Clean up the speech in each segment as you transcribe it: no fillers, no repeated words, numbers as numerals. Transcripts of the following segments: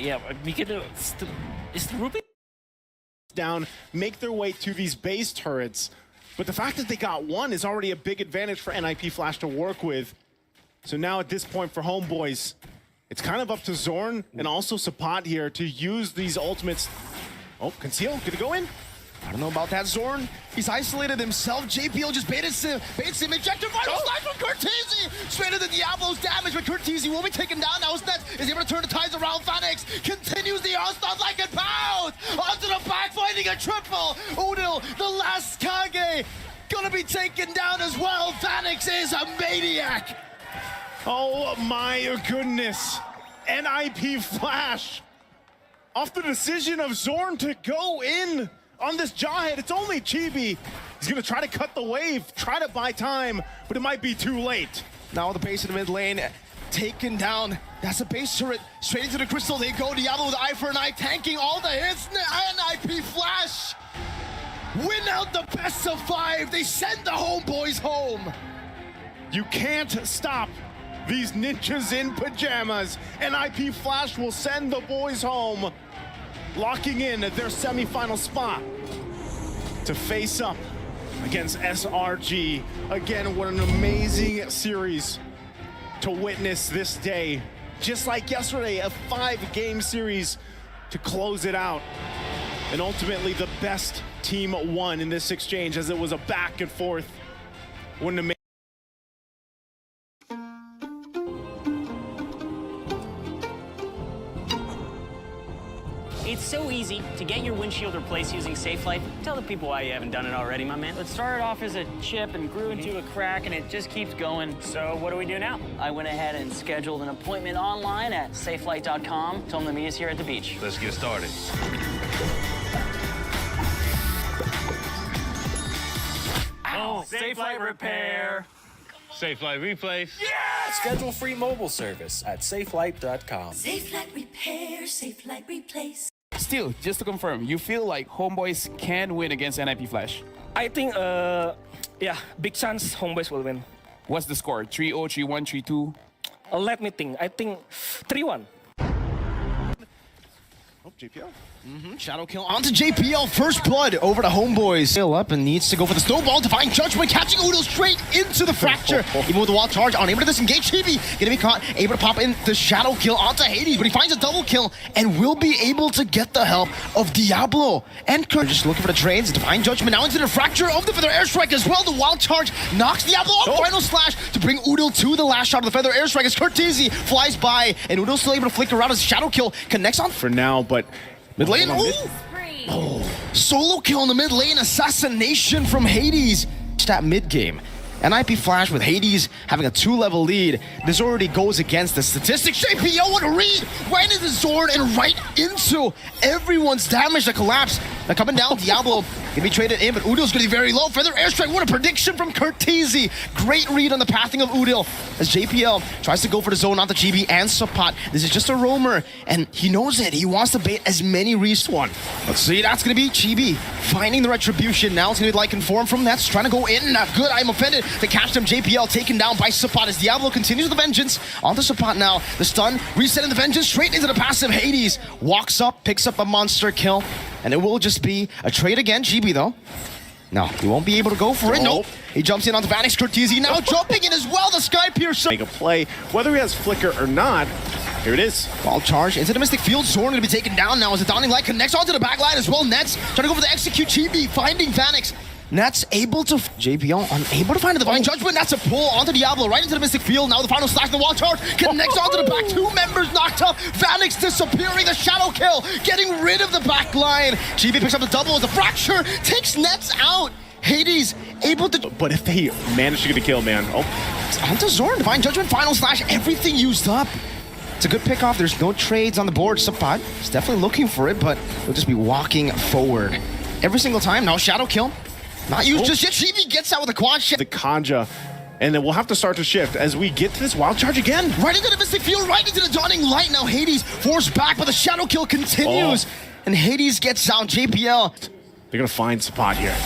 Yeah, we could do. Is the Ruby down, make their way to these base turrets. But the fact that they got one is already a big advantage for NIP Flash to work with. So now at this point for Homeboys, it's kind of up to Zorn and also Sapat here to use these ultimates. Oh, Conceal, gonna go in? I don't know about that, Zorn. He's isolated himself. JPL just baits him, ejector vital slash from Curtizi! Straight into Diablo's damage, but Curtizi will be taken down now. Nets is able to turn the tides around. Phoenix continues the onslaught like a pound! Onto the back, finding a triple! Udil, the last Kage, gonna be taken down as well. Phoenix is a maniac! Oh my goodness. NIP Flash. Off the decision of Zorn to go in on this Jawhead. It's only Chibi. He's gonna try to cut the wave, try to buy time, but it might be too late. Now the base of the mid lane taken down. That's a base turret. Straight into the crystal they go. Diablo with eye for an eye, tanking all the hits. NIP Flash win out the best of 5. They send the Homeboys home. You can't stop these ninjas in pajamas. NIP Flash will send the boys home, locking in their semifinal spot to face up against SRG. Again, what an amazing series to witness this day. Just like yesterday, a 5-game series to close it out. And ultimately, the best team won in this exchange, as it was a back and forth. What an amazing. It's so easy to get your windshield replaced using SafeLight. Tell the people why you haven't done it already, my man. It started off as a chip and grew into a crack, and it just keeps going. So what do we do now? I went ahead and scheduled an appointment online at safelight.com. Told them to meet us here at the beach. Let's get started. Oh, SafeLight repair. SafeLight replace. Schedule free mobile service at safelight.com. SafeLight repair, SafeLight replace. Still, just to confirm, you feel like Homeboys can win against NIP Flash? I think, yeah, big chance Homeboys will win. What's the score? 3-0, 3-1, 3-2? Let me think. I think 3-1. Oh, JPL. Shadow kill onto JPL. First blood over to Homeboys. Sail up and needs to go for the snowball. Divine Judgment catching Udil straight into the fracture. Even with the wall charge, unable to disengage. Chibi gonna be caught. Able to pop in the shadow kill onto Hades, but he finds a double kill and will be able to get the help of Diablo. And Kurt just looking for the trades. Divine Judgment now into the fracture of the Feather Airstrike as well. The wild charge knocks Diablo off. Final slash to bring Udil to the last shot of the Feather Airstrike as Curtizi flies by, and Udil still able to flicker around as shadow kill connects on For now, but mid lane. Oh, solo kill in the mid lane. Assassination from Hades. That mid game. NIP Flash with Hades having a 2-level lead. This already goes against the statistics. JPO, what a read! Right into Zorn and right into everyone's damage. The collapse. Now coming down, Diablo gonna be traded in, but Udil's gonna be very low. Feather Airstrike, what a prediction from Curtizi. Great read on the pathing of Udil as JPL tries to go for the zone onto Chibi and Sapat. This is just a roamer, and he knows it. He wants to bait as many reads. Let's see, that's gonna be Chibi finding the retribution. Now it's gonna be like informed from Nets, trying to go in. Not good, I'm offended to catch them. JPL taken down by Sapat as Diablo continues the vengeance onto Sapat now. The stun, resetting the vengeance straight into the passive. Hades walks up, picks up a monster kill, and it will just be a trade again. GB though. No, he won't be able to go for it. Nope. He jumps in onto Vanix. Curtizi now jumping in as well. The Sky Piercer. Make a play, whether he has flicker or not. Here it is. Ball charge into the Mystic Field. Zorn going to be taken down now as the Dawning Light connects onto the back line as well. Nets trying to go for the execute. Chibi finding Vanix. Nets able to... JPL unable to find a Divine Judgment. That's a pull onto Diablo right into the Mystic Field. Now the final slash, the wall charge connects onto the back. 2 members knocked up. Vanix disappearing. The shadow kill. Getting rid of the back line. GB picks up the double as the fracture takes Nets out. Hades able to... But if they manage to get a kill, man. Oh, onto Zorn. Divine Judgment, final slash. Everything used up. It's a good pick off. There's no trades on the board. Sapat is definitely looking for it, but he'll just be walking forward every single time. Now shadow kill. Not used just yet. Chibi gets out with a quad shot. the Kanja. And then we'll have to start to shift as we get to this wild charge again. Right into the Mystic Field, right into the Dawning Light. Now Hades forced back, but the shadow kill continues. And Hades gets out. JPL They're gonna find Sapat here.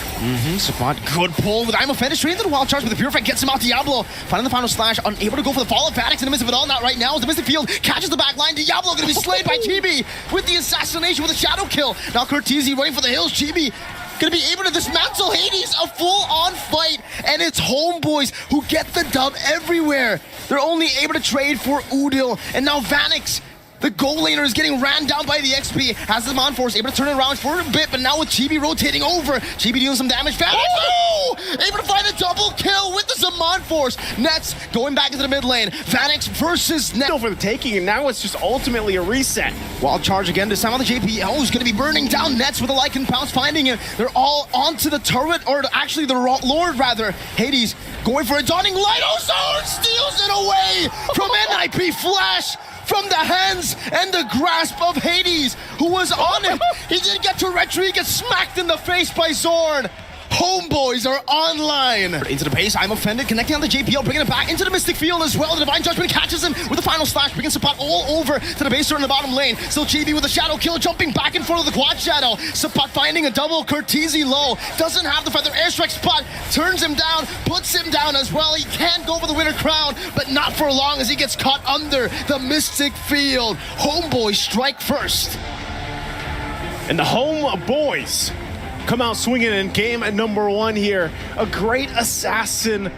Sapat, good pull with I'm offended straight into the wild charge, but the Purify gets him out. Diablo finding the final slash, unable to go for the follow. Vanix in the midst of it all, not right now. As the Mystic Field catches the back line. Diablo gonna be slayed by Chibi with the assassination with a shadow kill. Now Curtizi running for the hills. Chibi gonna be able to dismantle Hades. A full-on fight, and it's Homeboys who get the dub everywhere. They're only able to trade for Udil, and now Vanix, the goal laner, is getting ran down by the XP. Has the Monforce able to turn it around for a bit, but now with Chibi rotating over, Chibi dealing some damage. Vanix, able to find a double kill with the Zaman Force. Nets going back into the mid lane. Vanix versus Nets. Still for the taking, and now it's just ultimately a reset. Wild charge again. This time on the JPL is going to be burning down Nets with a Lycan Pounce, finding him. They're all onto the turret, or actually the Lord rather. Hades going for a dawning light. Ozone steals it away from NIP Flash. From the hands and the grasp of Hades, who was on it. He didn't get to retreat, he gets smacked in the face by Zorn. Homeboys are online. Into the base, I'm offended, connecting on the JPL, bringing it back into the Mystic Field as well. The Divine Judgment catches him with the final slash, bringing Sapat all over to the base in the bottom lane. Still Chibi with a shadow kill, jumping back in front of the quad shadow. Sapat finding a double, Curtizi low. Doesn't have the feather airstrike. Spot turns him down, puts him down as well. He can go for the winner crown, but not for long as he gets caught under the Mystic Field. Homeboys strike first. And the Homeboys come out swinging in game number 1 here. A great assassin.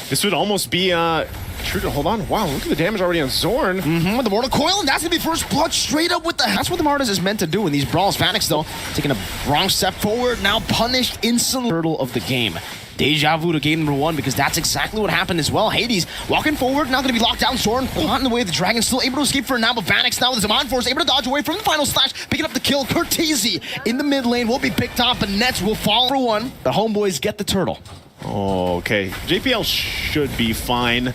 This would almost be true to hold on. Wow, look at the damage already on Zorn. With the Mortal Coil, and that's gonna be first blood straight up with the. That's what the Martyrs is meant to do in these brawls. Vanix though, taking a wrong step forward, now punished instantly. Hurdle of the game. Deja vu to game number 1, because that's exactly what happened as well. Hades walking forward, now going to be locked down. Zorn caught in the way of the Dragon, still able to escape for now, but Vanix now with his Zaman Force able to dodge away from the final slash, picking up the kill. Curtizi in the mid lane will be picked off, but Nets will fall for one. The Homeboys get the turtle. Oh, okay. JPL should be fine.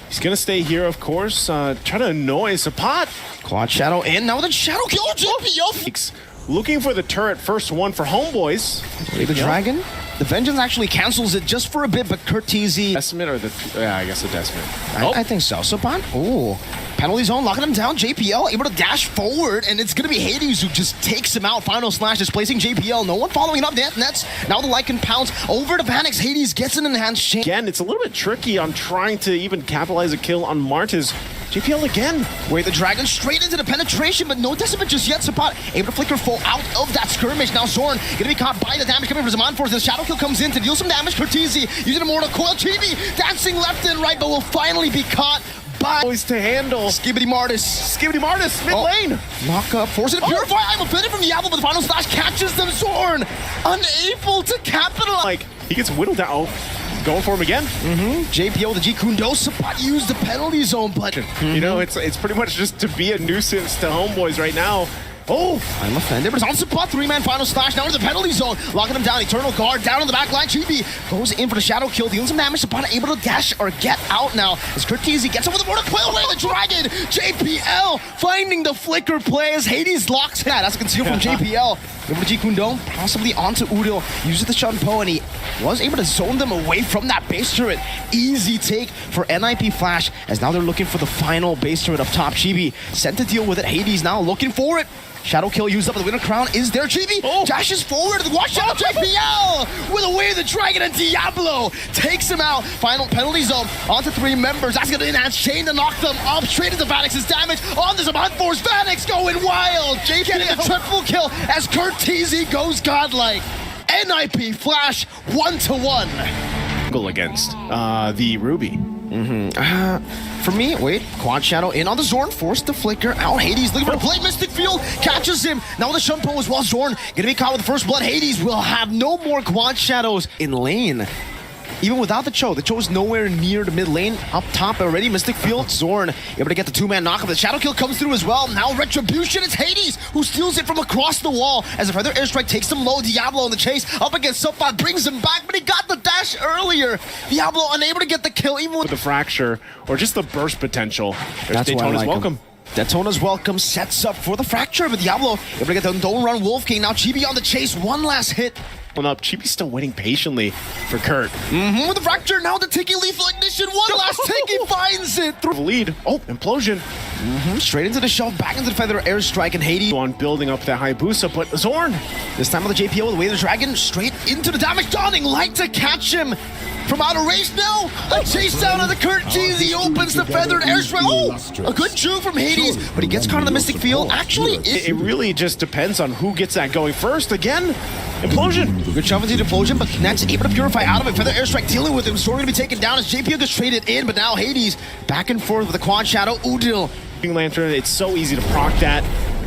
He's going to stay here, of course. Try to annoy Sapat. Quad Shadow in, now with a Shadow kill. JPL looking for the turret, first one for Homeboys. The Dragon. The Vengeance actually cancels it just for a bit, but Curtizi. Decimate or the, yeah, I guess the Decimate. I think so. Sapat, penalty zone, locking him down. JPL able to dash forward, and it's going to be Hades who just takes him out. Final slash displacing JPL. No one following up. Nets. Now the Lycan Pounce over to Vanix. Hades gets an enhanced chain. Again, it's a little bit tricky on trying to even capitalize a kill on Martez. JPL again. Wait, the Dragon straight into the penetration, but no Decimate just yet. Sapat able to flicker full out of that skirmish. Now Zorn going to be caught by the damage coming from Zaman Force. The Shadow Kill comes in to deal some damage. Curtizi using a Mortal Coil. Chibi dancing left and right, but will finally be caught by Boys to handle. Skibbity Martis. Skibbity Martis, mid lane. Knock up, forcing to Purify. I'm offended from Diablo, but the final slash catches them. Zorn unable to capitalize. Like, he gets whittled down. Oh, going for him again. JPO with the G Kundo. Sapat used the penalty zone, but you know, it's pretty much just to be a nuisance to Homeboys right now. Oh, I'm offended, but it's on Sapat. 3-man final slash now into the penalty zone, locking him down. Eternal Guard down on the back line. Chibi goes in for the shadow kill, dealing some damage. Sapat able to dash or get out now as Curtizi gets over the Mortal Coil away. The Dragon. JPL finding the flicker play as Hades locks. Yeah, that's a conceal from JPL. Over to G Kundo, possibly onto Udil. Uses the Shunpo, and he was able to zone them away from that base turret. Easy take for NIP Flash, as now they're looking for the final base turret up top. Chibi sent to deal with it. Hades now looking for it. Shadow kill used up, the winner crown is there. Chibi dashes forward to the watch out. JPL with away of the Dragon, and Diablo takes him out. Final penalty zone onto 3 members. That's gonna enhance chain to knock them up straight into Vanix's damage on the Zaman Force. Vanix going wild. JPL getting a triple kill as Curtizi goes godlike. NIP Flash 1-1. Goal against the Ruby. For me, wait, Quad Shadow in on the Zorn, forced to flicker out. Hades looking for the play. Mystic Field catches him. Now with the Shunpo as well. Zorn gonna be caught with the first blood. Hades will have no more Quad Shadows in lane. Even without the Cho is nowhere near the mid lane. Up top already, Mystic Field. Zorn able to get the 2-man knock-up. The Shadow Kill comes through as well. Now Retribution, it's Hades who steals it from across the wall as a feather airstrike takes him low. Diablo in the chase, up against Sapat, brings him back, but he got the dash earlier. Diablo unable to get the kill even with the fracture or just the burst potential. That's Daytona's like welcome. Daytona's welcome sets up for the fracture, but Diablo able to get the Don't Run Wolf King. Now Chibi on the chase, one last hit. Up. Chibi's still waiting patiently for Kurt. With the fracture, now the Tiki Lethal Ignition. One last tick, he finds it through the lead. Oh, implosion. Straight into the shove, back into the feather airstrike, and Hades On building up that Hayabusa, but Zorn, this time with the JPO with the Way of the Dragon, straight into the damage. Dawning Light to catch him from out of range now. A chase down on the curtains. He opens the feathered airstrike. Oh, a good juke from Hades, but he gets caught in the Mystic Field. Actually, it really just depends on who gets that going first. Again, Implosion. good shove into the Implosion, but Connect's able to purify out of it. Feather airstrike dealing with him. Zorn gonna be taken down as JPO gets traded in, but now Hades back and forth with the quad shadow. Udil. Lantern, it's so easy to proc that.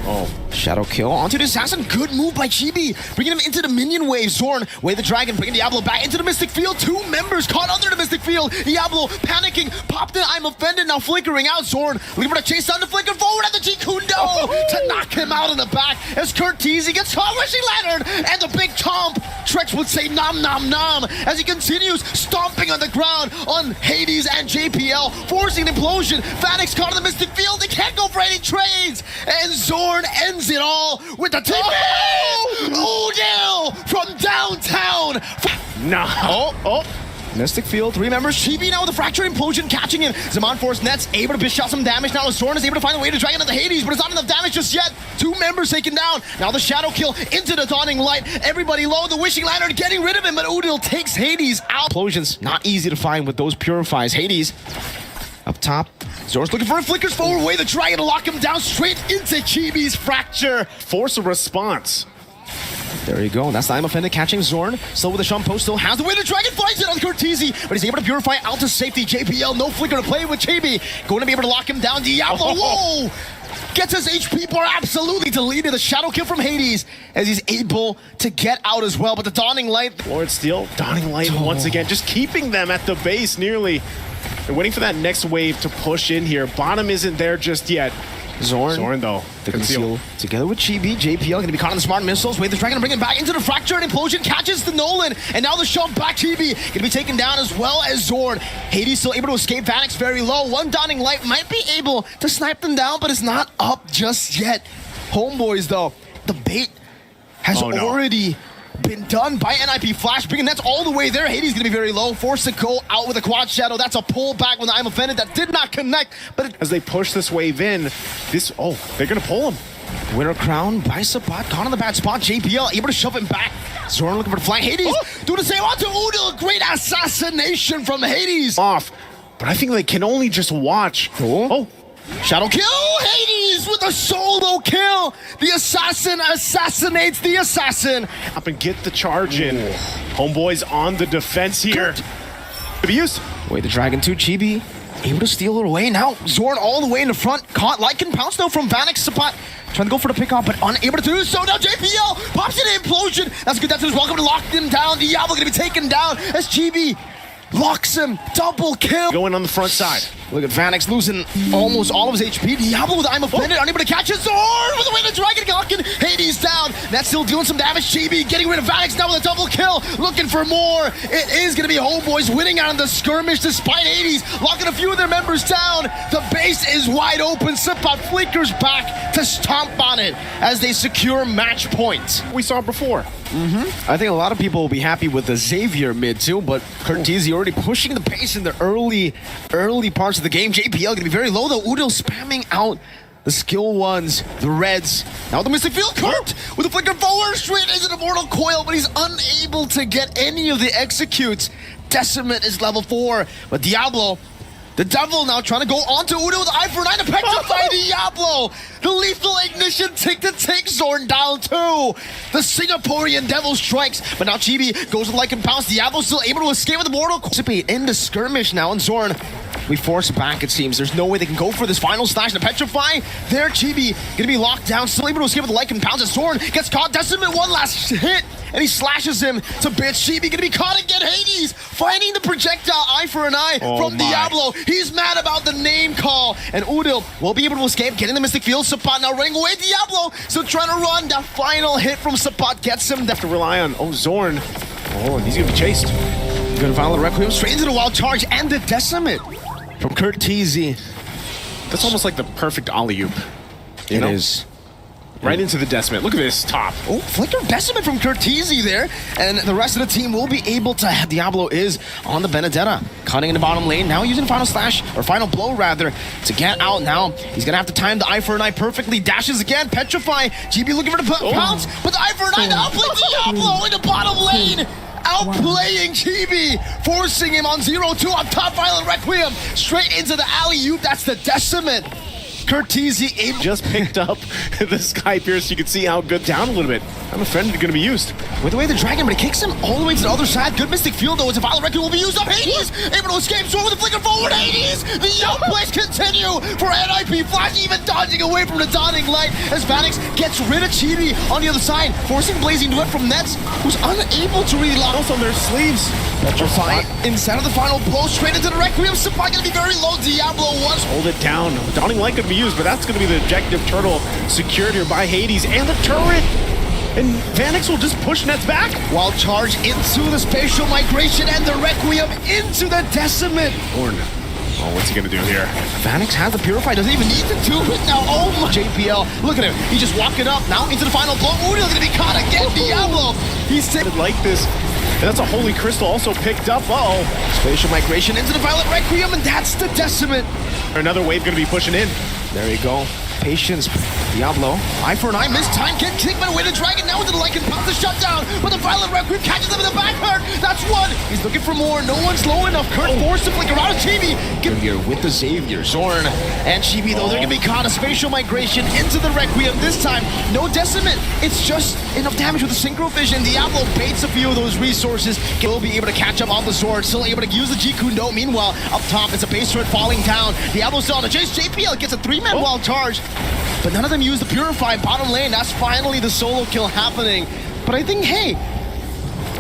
Oh, Shadow kill onto the assassin. Good move by Chibi, bringing him into the minion wave. Zorn, Way the Dragon, bringing Diablo back into the Mystic Field. Two members caught under the Mystic Field. Diablo panicking, popped in. I'm offended now, flickering out. Zorn looking for the chase down to flicker forward at the Jikundo to knock him out in the back as Curtiz gets caught. Wishing Lantern and the big chomp. Trex would say nom nom nom as he continues stomping on the ground on Hades and JPL, forcing an implosion. Vanix caught in the Mystic Field. They can't go for any trades, and Zorn ends it all with the TP! Udil from downtown! no. Mystic Field, three members. Chibi now with a fractured implosion catching him. Zaman Force Nets able to dish out some damage. Now Zorn is able to find a way to drag into the Hades, but it's not enough damage just yet. Two members taken down. Now the Shadow kill into the Dawning Light. Everybody low. The Wishing Lantern getting rid of him, but Udil takes Hades out. Implosions not easy to find with those purifies. Hades up top. Zorn's looking for a flickers forward. Way the Dragon to lock him down straight into Chibi's fracture. Force a response. There you go. That's the I'm offended catching Zorn. Still with the Shumpo, still has the Way the Dragon, finds it on Cortese, but he's able to purify out to safety. JPL, no flicker to play with Chibi. Going to be able to lock him down. Diablo, whoa! Gets his HP bar absolutely deleted. The Shadow kill from Hades as he's able to get out as well. But the Dawning Light. Lord Steel, Dawning Light once again, just keeping them at the base nearly. They're waiting for that next wave to push in here. Bottom isn't there just yet. Zorn though. The conceal together with Chibi. JPL going to be caught on the smart missiles. Way the Dragon to bring him back into the fracture, and Implosion catches the Nolan. And now the shove back. Chibi going to be taken down as well as Zorn. Hades still able to escape. Vanix very low. One Dawning Light might be able to snipe them down, but it's not up just yet. Homeboys though, the bait has already been done by NIP Flash, bringing Nets all the way there. Hades gonna be very low, forced to go out with a quad shadow. That's a pull back when I'm offended. That did not connect, but as they push this wave in, they're gonna pull him. Winter Crown by Sabat, caught on the bad spot. JPL able to shove him back. Zorn looking for the flank. Hades doing the same on to Udil. Great assassination from Hades. Off, but I think they can only just watch. Shadow kill, Hades with a solo kill. The assassin assassinates the assassin. Up and get the charge in. Homeboys on the defense here. Abuse. Way the Dragon 2, Chibi able to steal it away. Now Zorn all the way in the front. Caught Lycan pounce though from Vanix. Sapat trying to go for the pickoff, but unable to do so. Now JPL pops in an implosion. That's good. That's who's welcome to lock him down. Diablo gonna be taken down as Chibi locks him. Double kill. Going on the front side. Look at Vanix losing almost all of his HP. Diablo with I'm offended, unable to catch his Zorn with the Way the Dragon locking Hades down. That's still doing some damage. Chibi getting rid of Vanix now with a double kill. Looking for more. It is going to be Homeboys winning out on the skirmish despite Hades locking a few of their members down. The base is wide open. Sipot flickers back to stomp on it as they secure match points. We saw it before. I think a lot of people will be happy with the Xavier mid too, but Curtiz already pushing the pace in the early parts of the game. JPL gonna be very low though. Udil spamming out the skill ones, the reds. Now the Mystic Field, Kurt with a flicker forward, straight into the Mortal Coil, but he's unable to get any of the executes. Decimate is level 4, but Diablo, the Devil now trying to go onto Udil with Eye for 9 to petrify Diablo. The lethal ignition take Zorn down too. The Singaporean Devil strikes, but now Chibi goes with Lycan Pounce. Diablo still able to escape with the Mortal Participate in the skirmish now, and Zorn, we force back it seems. There's no way they can go for this final slash to petrify. There Chibi gonna be locked down, still able to escape with the Lycan Pounce as Zorn gets caught. Decimate one last hit, and he slashes him to bits. Chibi gonna be caught again. Hades finding the projectile Eye for an Eye from Diablo. He's mad about the name call, and Udil will be able to escape, getting the Mystic Field. Sapat now running away. Diablo still trying to run. That final hit from Sapat gets him. Have to rely on Zorn. And he's gonna be chased. Gonna follow the Requiem straight into the wild charge and the Decimate from Curtiz. That's almost like the perfect alley-oop. It is. Right into the Decimate. Look at this top. Oh, Flicker Decimate from Curtizi there. And the rest of the team will be able to... Diablo is on the Benedetta. Cutting in the bottom lane. Now using Final Slash, or Final Blow rather, to get out now. He's going to have to time the Eye for an Eye perfectly. Dashes again. Petrify. GB looking for the pounce. But the Eye for an Eye to outplay Diablo in the bottom lane. Outplaying Chibi, forcing him on 0-2 on top. Violent Requiem. Straight into the alley-oop. That's the Decimate. Curtizi just picked up the Sky Pierce. You can see how good down a little bit. I'm afraid it's going to be used. With the way the Dragon, but it kicks him all the way to the other side. Good Mystic Field though, as a Violent Requiem will be used up. Hades able to escape. Sword with the flicker forward. Hades. The outplays continue for NIP. Flash even dodging away from the dawning light as Vanix gets rid of Chibi on the other side, forcing Blazing Duet from Nets, who's unable to really lock Also on their sleeves. Petrify instead of the Final Blow straight into the Requiem. Supply going to be very low. Diablo once. Hold it down. Dawning Light could be used, but that's going to be the objective. Turtle secured here by Hades and the turret. And Vanix will just push Nets back. While charge into the Spatial Migration and the Requiem into the Decimate. Orn. Oh, what's he going to do here? Vanix has the Purify, doesn't even need to do it now. Oh my. JPL, look at him. He just walked it up. Now into the Final Blow. Udil's going to be caught again. Diablo. He's like this. And that's a Holy Crystal also picked up. Uh-oh. Spatial Migration into the Violent Requiem, and that's the Decimate. Another wave going to be pushing in. There you go. Patience. Diablo. Eye for an eye. Missed time. Get kicked by the way the Dragon. Now into the Lycan. Pops the shutdown. But the Violent Requiem catches him in the back. Hurt. That's one. He's looking for more. No one's low enough. Kurt forced to flicker out of Chibi. Get here with the Savior. Zorn and Chibi, though, they're going to be caught. A Spatial Migration into the Requiem. This time, no Decimate. It's just enough damage with the Synchro Vision. Diablo baits a few of those resources. Will be able to catch up on the sword. Still able to use the G-Kundo. Meanwhile, up top, it's a base turret falling down. Diablo still on the chase. JPL gets a 3-man wild charge. But none of them use the Purify bottom lane. That's finally the solo kill happening. But I think, hey,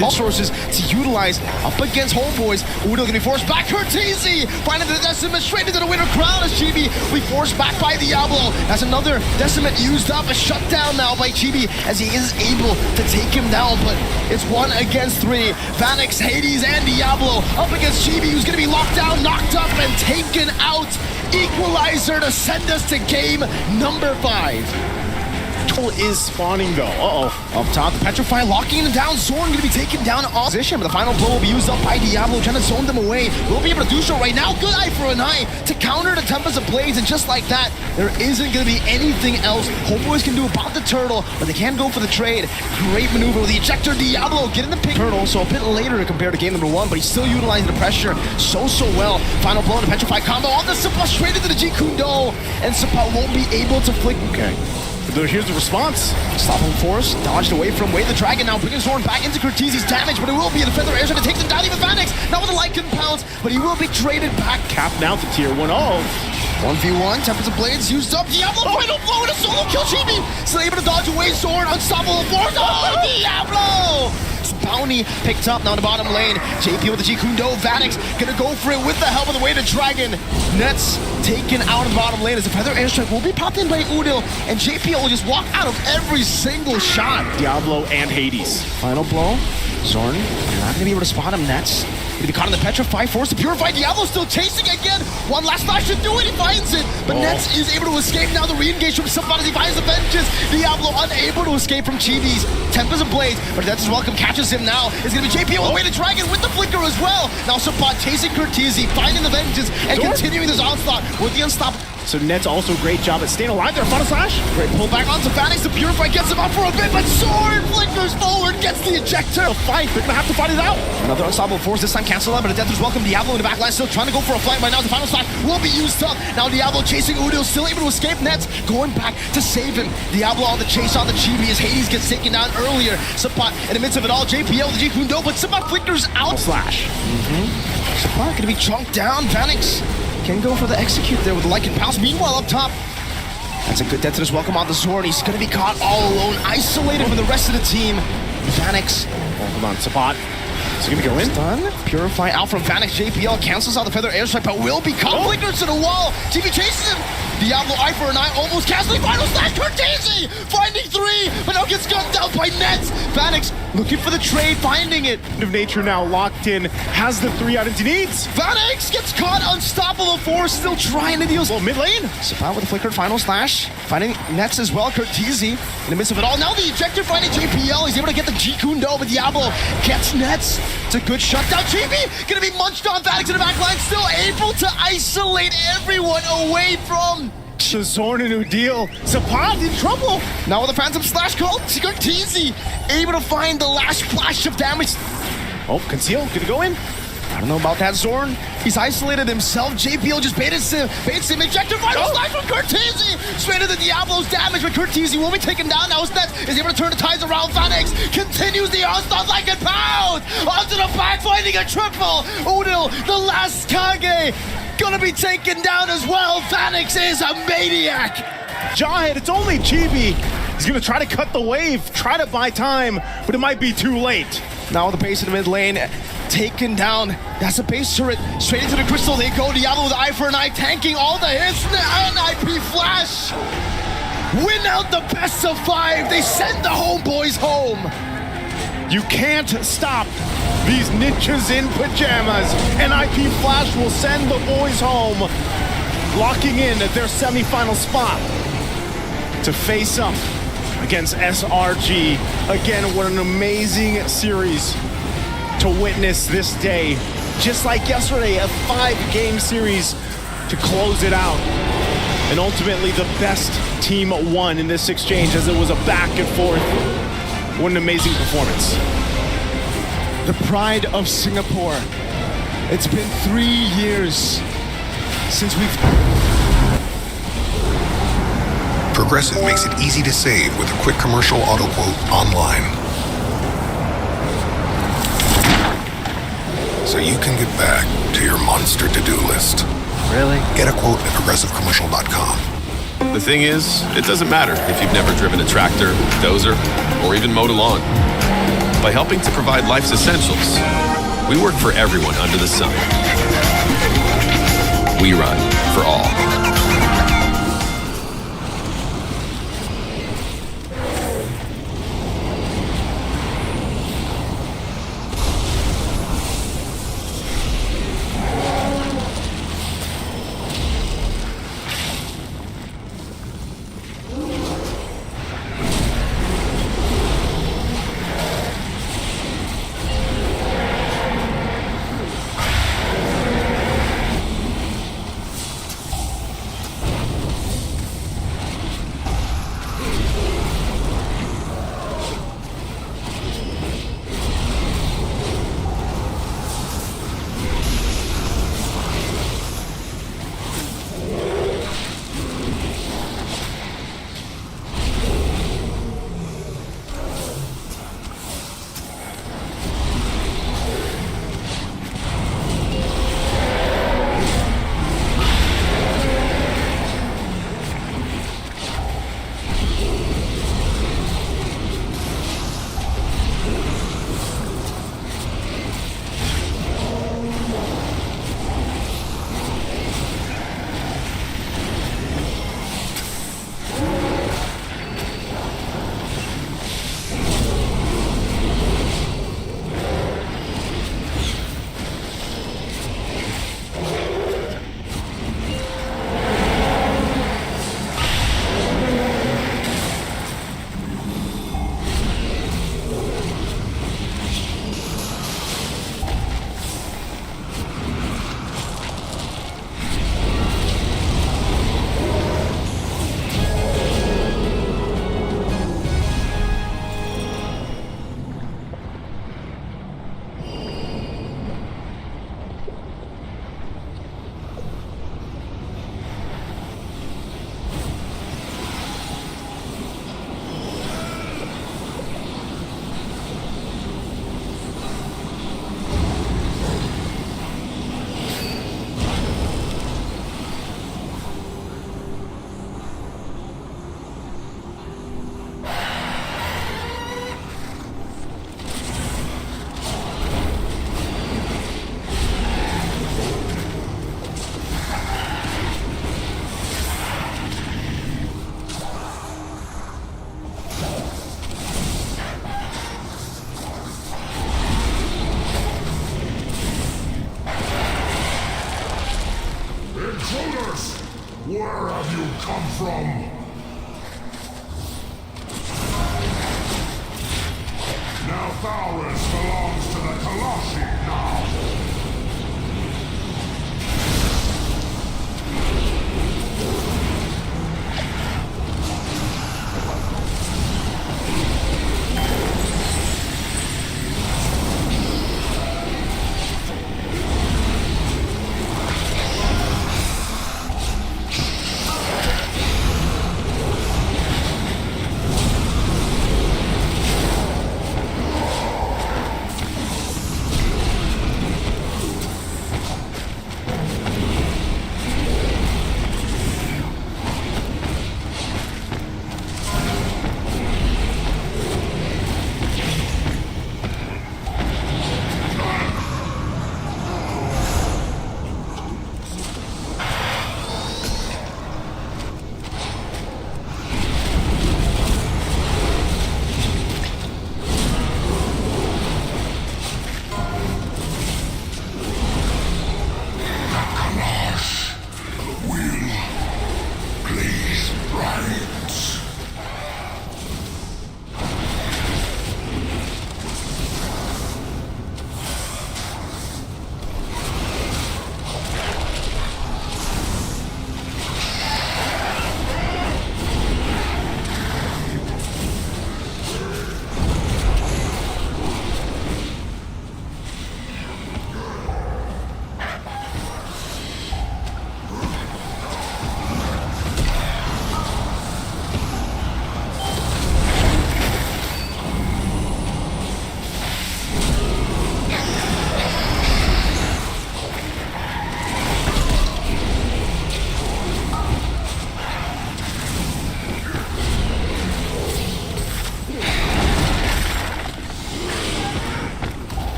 all sources to utilize up against Homeboys. Udo gonna be forced back. Curtizi finding the Decimate straight into the Winter Crown as Chibi we forced back by Diablo. That's another Decimate used up. A shutdown now by Chibi as he is able to take him down. But it's 1 against 3. Vanix, Hades, and Diablo up against Chibi, who's gonna be locked down, knocked up, and taken out. Equalizer to send us to game number 5. Is spawning though. Uh-oh. Up top, the Petrify locking him down. Zorn going to be taken down off position, but the Final Blow will be used up by Diablo, trying to zone them away. We'll be able to do so right now. Good Eye for an Eye to counter the Tempest of Blades, and just like that, there isn't going to be anything else Homeboys can do about the Turtle, but they can go for the trade. Great maneuver with the Ejector. Diablo getting the pick. Turtle, so a bit later compared to game number 1, but he's still utilizing the pressure so well. Final Blow and the Petrify combo on the Sapa straight into the G-Kundo, and Sapa won't be able to flick. Okay. Here's the response. Stopping force, dodged away from Way the Dragon, now bringing Zorn back into Curtizi's damage, but it will be a Feather Air, trying to take him down. Even Vanix, not with a Lycan pounce, but he will be traded back. Capped now to tier 1. Oh. 1v1, Tempest of Blades used up. Diablo, Final Blow, and a solo kill. Chibi still able to dodge away. Zorn, unstoppable force. Oh, Diablo! Bounty picked up now in the bottom lane. JP with the G-Kundo. Vanix gonna go for it with the help of the Way the Dragon. Nets taken out of the bottom lane as a Feather Airstrike will be popped in by Udil, and JP will just walk out of every single shot. Diablo and Hades. Final Blow. Zorn not gonna be able to spot him. Nets gonna be caught in the Petrify, forced to Purify. Diablo still chasing again. One last flash should do it. He finds it, but Nets is able to escape now. The re-engage from somebody as he finds the Vengeance. Diablo unable to escape from Chibi's Tempest of Blades, but Nets' welcome catches him now. It's gonna be JP on the Way to Dragon with the flicker as well. Now Suppot chasing Curtizi, finding the Vengeance, and continuing this onslaught with the unstoppable. So Nets also great job at staying alive there. Final Slash. Great pull back onto Vanix. The Purify gets him up for a bit, but Sword flickers forward, gets the ejector. A fight. They're gonna have to fight it out. Another unstoppable force, this time cancel out, but Adeptus welcome Diablo in the backline, still trying to go for a flank. Right now, the Final Slash will be used up. Now Diablo chasing Udo, still able to escape. Nets going back to save him. Diablo on the chase on the Chibi as Hades gets taken down earlier. Suppot in the midst of it all, JPL with the G-Kundo, but Suppot flickers out. Slash. Suppot gonna be chunked down. Vanix can go for the execute there with the Lycan Pounce. Meanwhile, up top, that's a good death to this welcome on the Zorn. He's gonna be caught all alone, isolated from the rest of the team. Vanix. Oh, hold on, Suppot. Is he gonna go in? Done. Purify out from Vanix. JPL cancels out the Feather Airstrike, but will be caught. Flickers to the wall. GB chases him. Diablo, eye for an eye, almost casting final slash. Cortese finding 3, but now gets gunned down by Nets. Vanix looking for the trade, finding it. Of Nature now locked in, has the 3 items he needs. Vanix gets caught, unstoppable force, still trying to deal. Well, mid lane. Savant with a flickered final slash, finding Nets as well. Cortese in the midst of it all. Now the ejector finding JPL. He's able to get the G-Kundo, but Diablo gets Nets. It's a good shutdown. GB gonna be munched on. Vanix in the back line, still able to isolate everyone away from The Zorn and Udil. Zapad in trouble. now with a Phantom Slash call. Cortese able to find the last flash of damage. Oh, Conceal, gonna go in. I don't know about that, Zorn. He's isolated himself. JPL just baits him. Ejector final slash from Cortese. Straight into Diablo's damage, but Cortese will be taken down now. Nets is able to turn the tides around. Vanix continues the onslaught like a pound. Onto the back, finding a triple. Udil, the last Kage, gonna be taken down as well. Vanix is a maniac. Jawhead, it's only Chibi. He's gonna try to cut the wave, try to buy time, but it might be too late. Now with the base in the mid lane, taken down. That's a base turret. Straight into the crystal they go. Diablo with eye for an eye, tanking all the hits. NIP Flash win out the best of 5. They send the homeboys home. You can't stop these ninjas in pajamas. NIP Flash will send the boys home, locking in at their semifinal spot to face up against SRG. Again, what an amazing series to witness this day. Just like yesterday, a 5-game series to close it out. And ultimately, the best team won in this exchange as it was a back and forth. What an amazing performance. The pride of Singapore. It's been 3 years since we've... Progressive makes it easy to save with a quick commercial auto quote online. So you can get back to your monster to-do list. Really? Get a quote at progressivecommercial.com. The thing is, it doesn't matter if you've never driven a tractor, dozer, or even mowed a lawn. By helping to provide life's essentials, we work for everyone under the sun. We run for all. Where have you come from? Now Thaurus belongs to the Colossi now.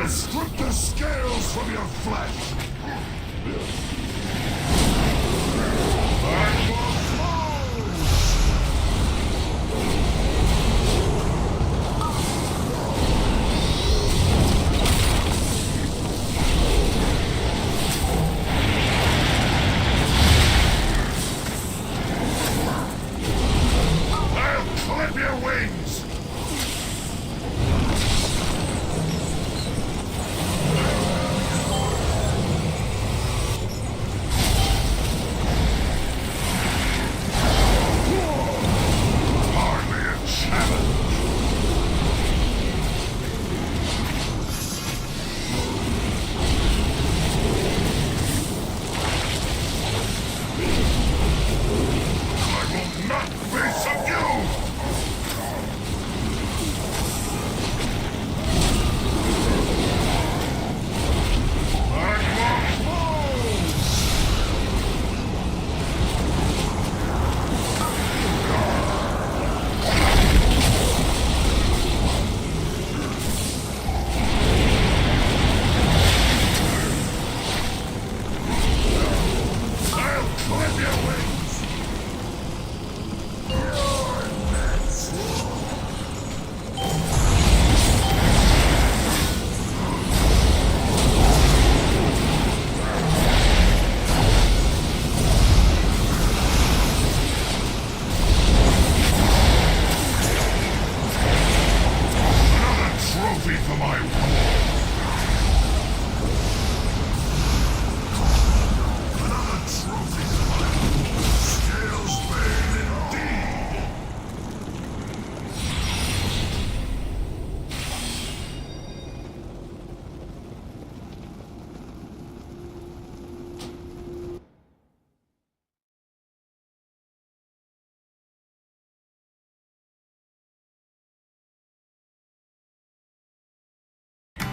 Strip the scales from your flesh! And your foes! I'll clip your wings!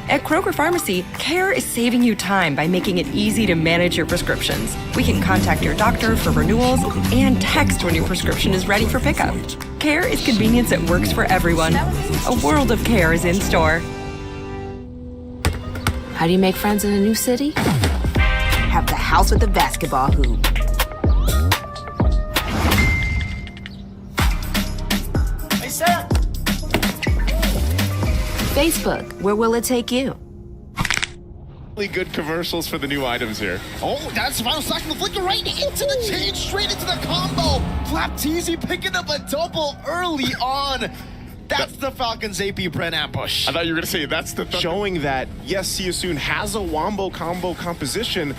At Kroger Pharmacy, CARE is saving you time by making it easy to manage your prescriptions. We can contact your doctor for renewals and text when your prescription is ready for pickup. CARE is convenience that works for everyone. A world of care is in store. How do you make friends in a new city? Have the house with the basketball hoop. Hey, Sam! Facebook, where will it take you? Really good commercials for the new items here. Oh, that's the final slash from the flicker right into the chain, straight into the combo. Flapteezy picking up a double early on. That's the Falcons AP Bren ambush. I thought you were going to say that's the showing that, yes, See You Soon has a wombo combo composition,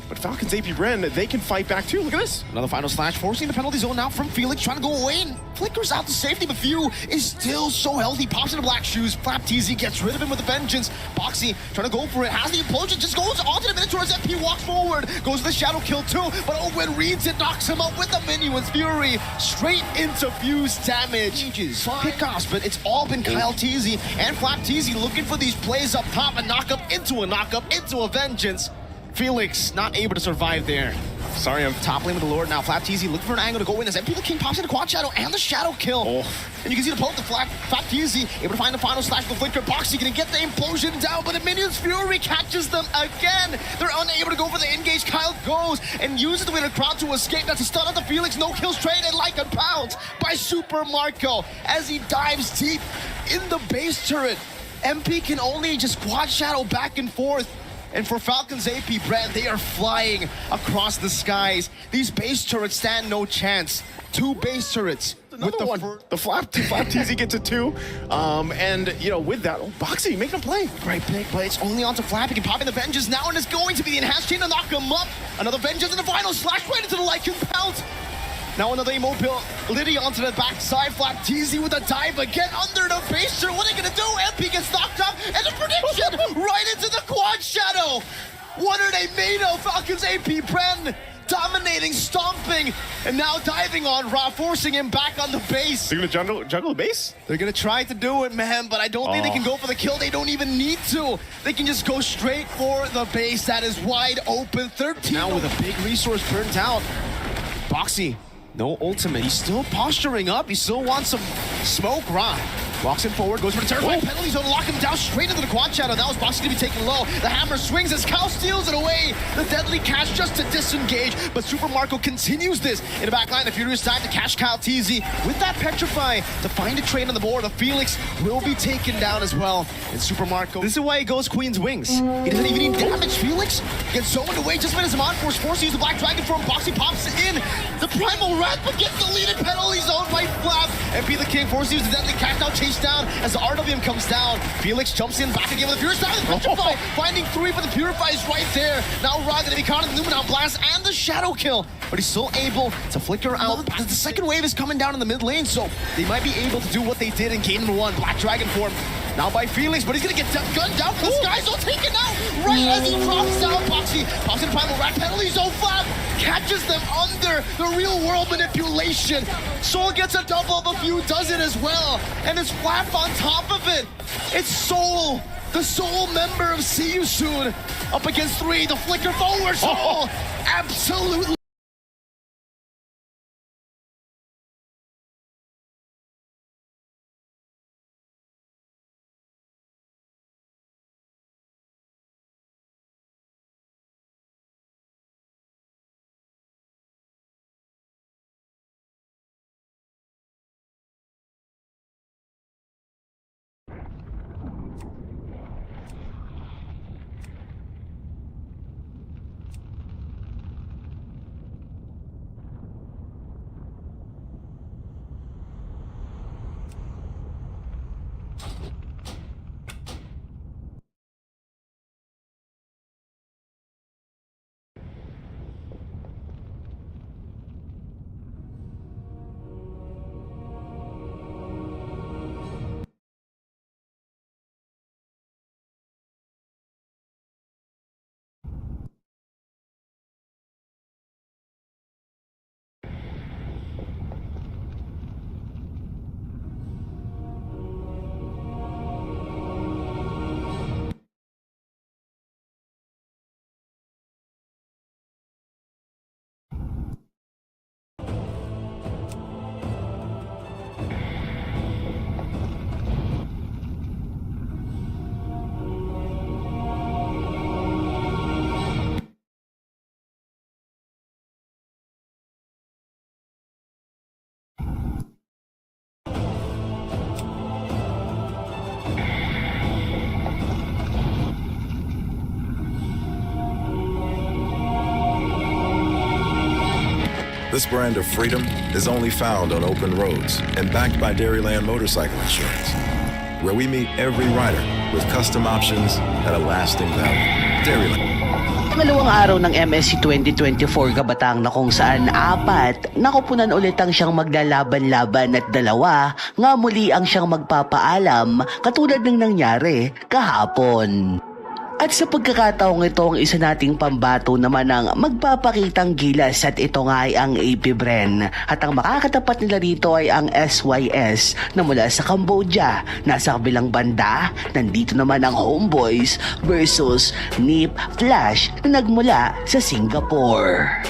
but Falcons AP Bren, they can fight back too. Look at this. Another final slash, forcing the penalty zone now from Felix, trying to go away and flickers out to safety, but Few is still so healthy. Pops into black shoes. Flapteezy gets rid of him with a vengeance. Boxy trying to go for it, has the implosion, just goes onto the Minotaur as FP walks forward, goes to the shadow kill too, but Owen reads it, knocks him out with the Minuan's Fury, straight into Few's damage. Pickoffs, but it's all been Kyle Teasy and Flapteezy looking for these plays up top, a knock up into a vengeance. Felix not able to survive there. Sorry, I'm top lane with the Lord now. Flapteezy looking for an angle to go in as MP the King pops into quad shadow and the shadow kill. And you can see the poke, the Flapteezy able to find the final slash with the flicker. Boxy gonna get the implosion down, but the Minion's Fury catches them again. They're unable to go for the engage. Kyle goes and uses the winner crowd to escape. That's a stun on the Felix. No kills traded like a pounce by Super Marco as he dives deep in the base turret. MP can only just quad shadow back and forth. And for Falcons AP Brand, they are flying across the skies. These base turrets stand no chance. 2 base turrets. With the one. The Flapteezy gets a 2. And, you know, with that, Boxy making a play. Great pick, but it's only onto Flap. He can pop in the Vengeance now, and it's going to be the enhanced chain to knock him up. Another Vengeance in the final slash right into the Lycan Pounce. Now another immobile Liddy onto the backside. Flapteezy with a dive again under the base turret. What are they gonna do? MP gets knocked up, and the prediction right into the quad shadow. What are they made of? Falcons AP Bren dominating, stomping, and now diving on Ra, forcing him back on the base. They're gonna juggle the base? They're gonna try to do it, man, but I don't think they can go for the kill. They don't even need to. They can just go straight for the base. That is wide open. 13 now with a big resource burnt out. Boxy. No ultimate. He's still posturing up. He still wants some smoke. Ra walks him forward, goes for the terrifying penalty zone, lock him down straight into the quad shadow. That was Boxy to be taken low. The hammer swings as Cal steals it away. The deadly cash just to disengage, but Super Marco continues this in the back line. The Furious time to cash Kyle Teasy with that Petrify to find a trade on the board. The Felix will be taken down as well. And Super Marco, this is why he goes Queen's Wings. He doesn't even need damage. Felix gets zoned away just when his on force, forced to use the Black Dragon form. Boxy pops in. The Primal Wrath, but gets deleted. Penalty zone by Flap. And be the King forced to use the deadly cash now chase down as the RWM comes down. Felix jumps in back again with the Purify. Petrify finding 3, but the Purify is right there. Now Ra gonna be caught in the Numenal Blast and the Shadow Kill, but he's still able to flicker out. The second wave is coming down in the mid lane, so they might be able to do what they did in game number 1. Black Dragon form now by Felix, but he's gonna get gunned down from the sky, so taken out right as he drops down. Boxy pops in the Primal Rack, penalty zone. Flap catches them under the real world manipulation. Soul gets a double, but Few does it as well, and it's Flap on top of it. It's Soul, the Soul member of See You Soon, up against 3, the flicker forward. Soul absolutely. This brand of freedom is only found on open roads and backed by Dairyland Motorcycle Insurance, where we meet every rider with custom options at a lasting value. Dairyland. Pangalawang araw ng MSC 2024 Kabataang na kung saan 4 nakupunan ulit ang siyang maglalaban-laban at 2 nga muli ang siyang magpapaalam katulad ng nangyari kahapon. At sa pagkakataong ito, ang isa nating pambato naman ang magpapakitang gilas at ito nga ay ang AP Bren. At ang makakatapat nila dito ay ang SYS na mula sa Cambodia. Nasa kabilang banda, nandito naman ang Homeboys versus Nip Flash na nagmula sa Singapore.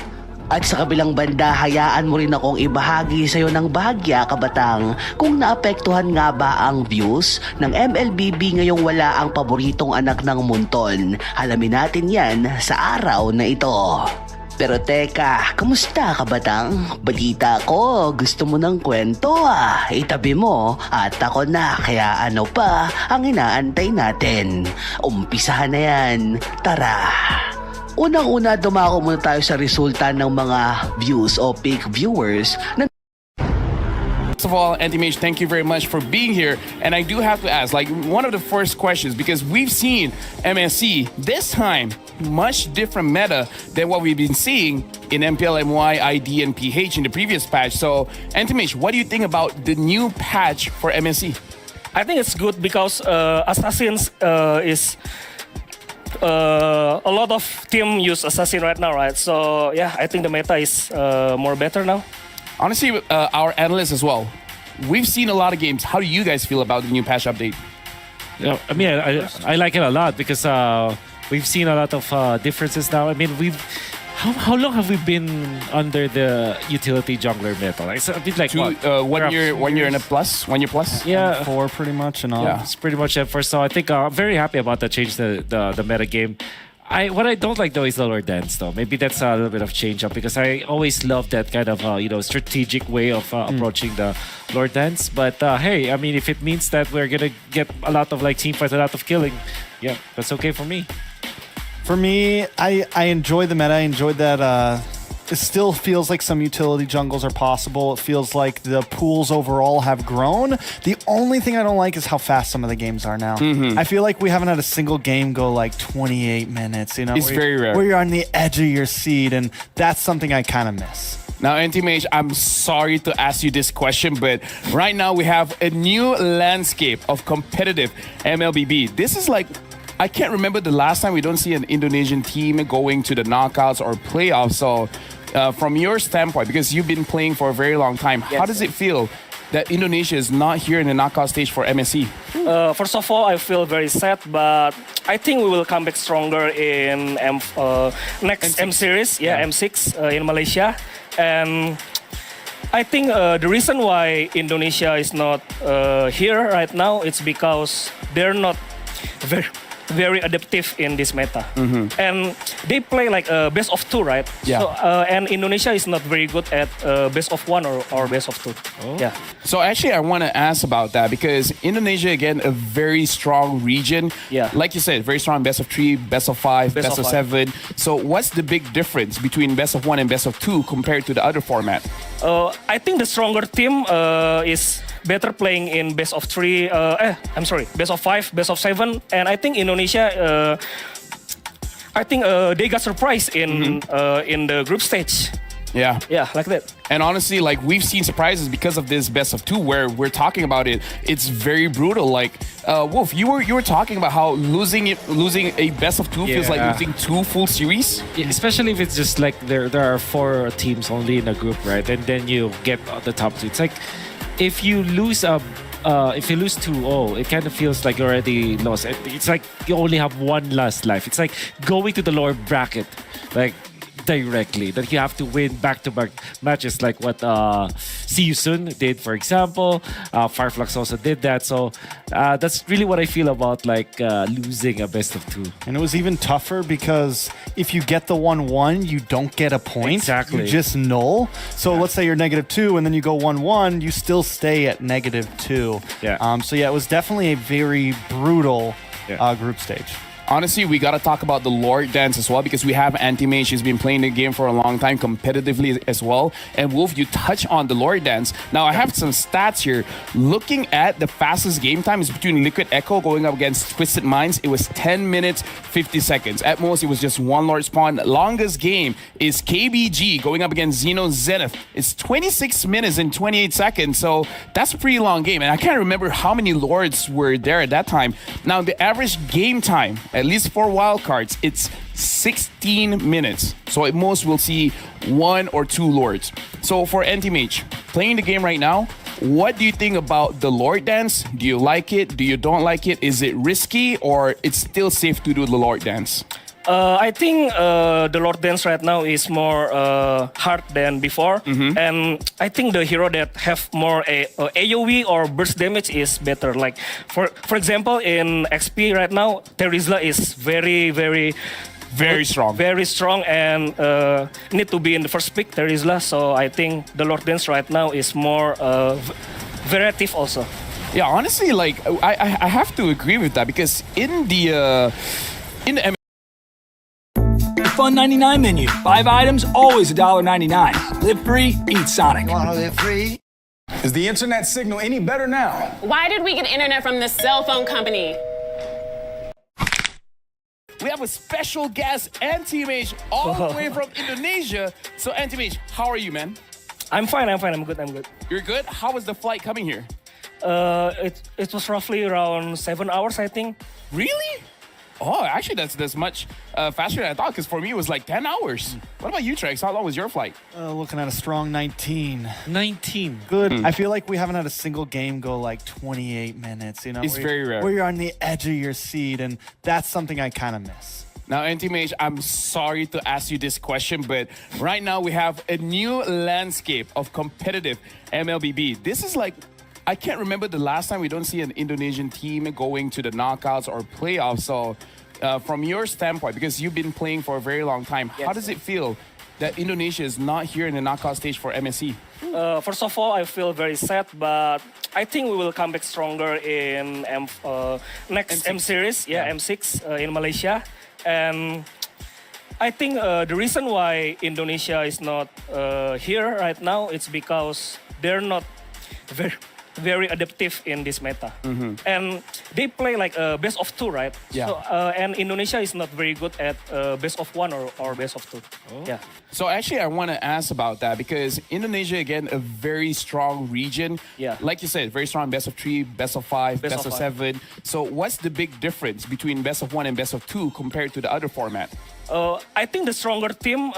At sa kabilang banda, hayaan mo rin akong ibahagi sa iyo ng bahagya, Kabatang, kung naapektuhan nga ba ang views ng MLBB ngayong wala ang paboritong anak ng Munton. Alamin natin yan sa araw na ito. Pero teka, kamusta Kabatang? Balita ko, gusto mo ng kwento Itabi mo at ako na, kaya ano pa ang inaantay natin? Umpisahan na yan, tara! Unang-una, dumako muna tayo sa resulta ng mga views o peak viewers. First of all, Anti-Mage, thank you very much for being here. And I do have to ask, like, one of the first questions, because we've seen MSC this time much different meta than what we've been seeing in MPL, MY, ID, and PH in the previous patch. So, Anti-Mage, what do you think about the new patch for MSC? I think it's good because Assassins is... a lot of team use Assassin right now, right? So yeah, I think the meta is more better now. Honestly, our analysts as well. We've seen a lot of games. How do you guys feel about the new patch update? Yeah, I mean, I like it a lot because we've seen a lot of differences now. I mean, how long have we been under the utility jungler meta? It's a bit like 1 year and a plus, 1 year plus. Yeah, 4 pretty much, and all. Yeah, it's pretty much it. First, so I think I'm very happy about the change the meta game. What I don't like though is the lore dance though. Maybe that's a little bit of change up because I always love that kind of strategic way of approaching the lore dance. But hey, I mean, if it means that we're gonna get a lot of like team fights, a lot of killing, yeah, that's okay for me. For me, I enjoy the meta. I enjoyed that it still feels like some utility jungles are possible. It feels like the pools overall have grown. The only thing I don't like is how fast some of the games are now. I feel like we haven't had a single game go like 28 minutes. It's very rare. Where you're on the edge of your seat, and that's something I kind of miss. Now, Anti-Mage, I'm sorry to ask you this question, but right now we have a new landscape of competitive MLBB. This is like... I can't remember the last time we don't see an Indonesian team going to the knockouts or playoffs. So from your standpoint, because you've been playing for a very long time, how does it feel that Indonesia is not here in the knockout stage for MSC? First of all, I feel very sad, but I think we will come back stronger in next M series, M6 in Malaysia. And I think the reason why Indonesia is not here right now, it's because they're not very adaptive in this meta. And they play like best of 2, right? Yeah. So, and Indonesia is not very good at best of 1 or best of 2. Oh. Yeah. So actually, I want to ask about that because Indonesia, again, a very strong region. Yeah. Like you said, very strong best of 3, best of 5, best of 7. So what's the big difference between best of 1 and best of 2 compared to the other format? I think the stronger team is better playing in best of 3, best of 5, best of 7. And I think Indonesia, they got surprised in the group stage. Yeah. Yeah, like that. And honestly, like we've seen surprises because of this best of 2 where we're talking about it. It's very brutal. Like Wolf, you were talking about how losing a best of 2 feels like losing 2 full series. Yeah, especially if it's just like there are 4 teams only in a group, right? And then you get the top 2. It's like if you lose 2-0, it kind of feels like you already lost. It's like you only have one last life. It's like going to the lower bracket, like directly. That you have to win back-to-back matches, like what See You Soon did, for example. Fireflux also did that. So that's really what I feel about like losing a best of 2. And it was even tougher because if you get the 1-1, you don't get a point. Exactly. You just null. So let's say you're -2 and then you go 1-1, you still stay at -2. Yeah. So yeah, it was definitely a very brutal group stage. honestly, we got to talk about the Lord Dance as well because we have Anti-Mage. She's been playing the game for a long time competitively as well. And Wolf, you touch on the Lord Dance. Now, I have some stats here. Looking at the fastest game time is between Liquid Echo going up against Twisted Minds. It was 10 minutes, 50 seconds. At most, it was just one Lord spawn. Longest game is KBG going up against Xeno Zenith. It's 26 minutes and 28 seconds. So that's a pretty long game. And I can't remember how many Lords were there at that time. Now, the average game time, at least for wildcards, it's 16 minutes. So at most, we'll see 1 or 2 Lords. So for Anti-Mage, playing the game right now, what do you think about the Lord Dance? Do you like it? Do you don't like it? Is it risky or it's still safe to do the Lord Dance? I think the Lord Dance right now is more hard than before, and I think the hero that have more AOE or burst damage is better. Like for example, in XP right now, Terizla is very strong. Very strong and need to be in the first pick, Terizla. So I think the Lord Dance right now is more variative also. Yeah, honestly, like I have to agree with that because in the Fun 99 menu. 5 items, always $1.99. Live free, eat Sonic. Want to live free? Is the internet signal any better now? Why did we get internet from this cell phone company? we have a special guest, Anti-Mage, all the way from Indonesia. So Anti-Mage, how are you, man? I'm fine. I'm good. You're good? How was the flight coming here? It was roughly around 7 hours, I think. Really? Oh, actually, that's much faster than I thought, because for me, it was like 10 hours. What about you, Trex? How long was your flight? Looking at a strong 19. 19. Good. I feel like we haven't had a single game go like 28 minutes, you know? It's very rare. Where you're on the edge of your seat, and that's something I kind of miss. Now, Anti-Mage, I'm sorry to ask you this question, but right now we have a new landscape of competitive MLBB. This is like, I can't remember the last time we don't see an Indonesian team going to the knockouts or playoffs. So from your standpoint, because you've been playing for a very long time, how does it feel that Indonesia is not here in the knockout stage for MSC? First of all, I feel very sad, but I think we will come back stronger in next M series, M6 in Malaysia. And I think the reason why Indonesia is not here right now, it's because they're not very adaptive in this meta. And they play like best of 2, right? Yeah. So, and Indonesia is not very good at best of 1 or best of 2. Oh. Yeah. So actually, I want to ask about that because Indonesia, again, a very strong region. Yeah. Like you said, very strong best of 3, best of 5, best of 7. So what's the big difference between best of 1 and best of 2 compared to the other format? I think the stronger team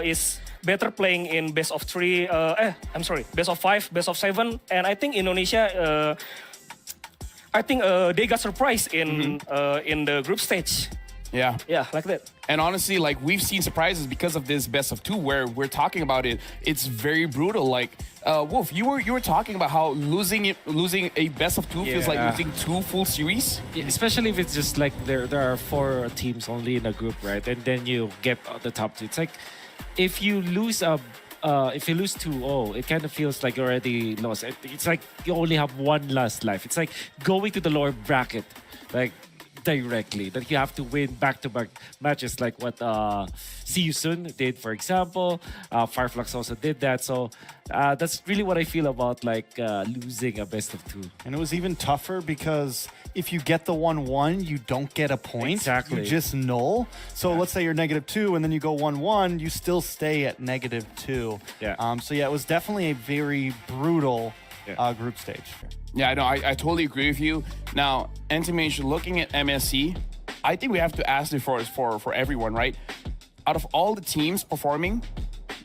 is better playing in best of 3, best of 5, best of 7. And I think Indonesia, they got surprised in the group stage. Yeah. Yeah, like that. And honestly, like we've seen surprises because of this best of 2 where we're talking about it. It's very brutal. Like Wolf, you were talking about how losing a best of 2 feels like losing 2 full series. Yeah, especially if it's just like there are 4 teams only in a group, right? And then you get the top 2. It's like if you lose 2-0, it kind of feels like you already lost. It's like you only have one last life. It's like going to the lower bracket, like directly. That you have to win back-to-back matches, like what See You Soon did, for example. Fireflux also did that. So that's really what I feel about like losing a best of 2. And it was even tougher because if you get the 1-1, you don't get a point. Exactly. You just null. So let's say you're -2 and then you go 1-1, you still stay at -2. Yeah. So yeah, it was definitely a very brutal group stage. Yeah, I know. I totally agree with you. Now, Anti-Mage, looking at MSC, I think we have to ask it for everyone, right? Out of all the teams performing,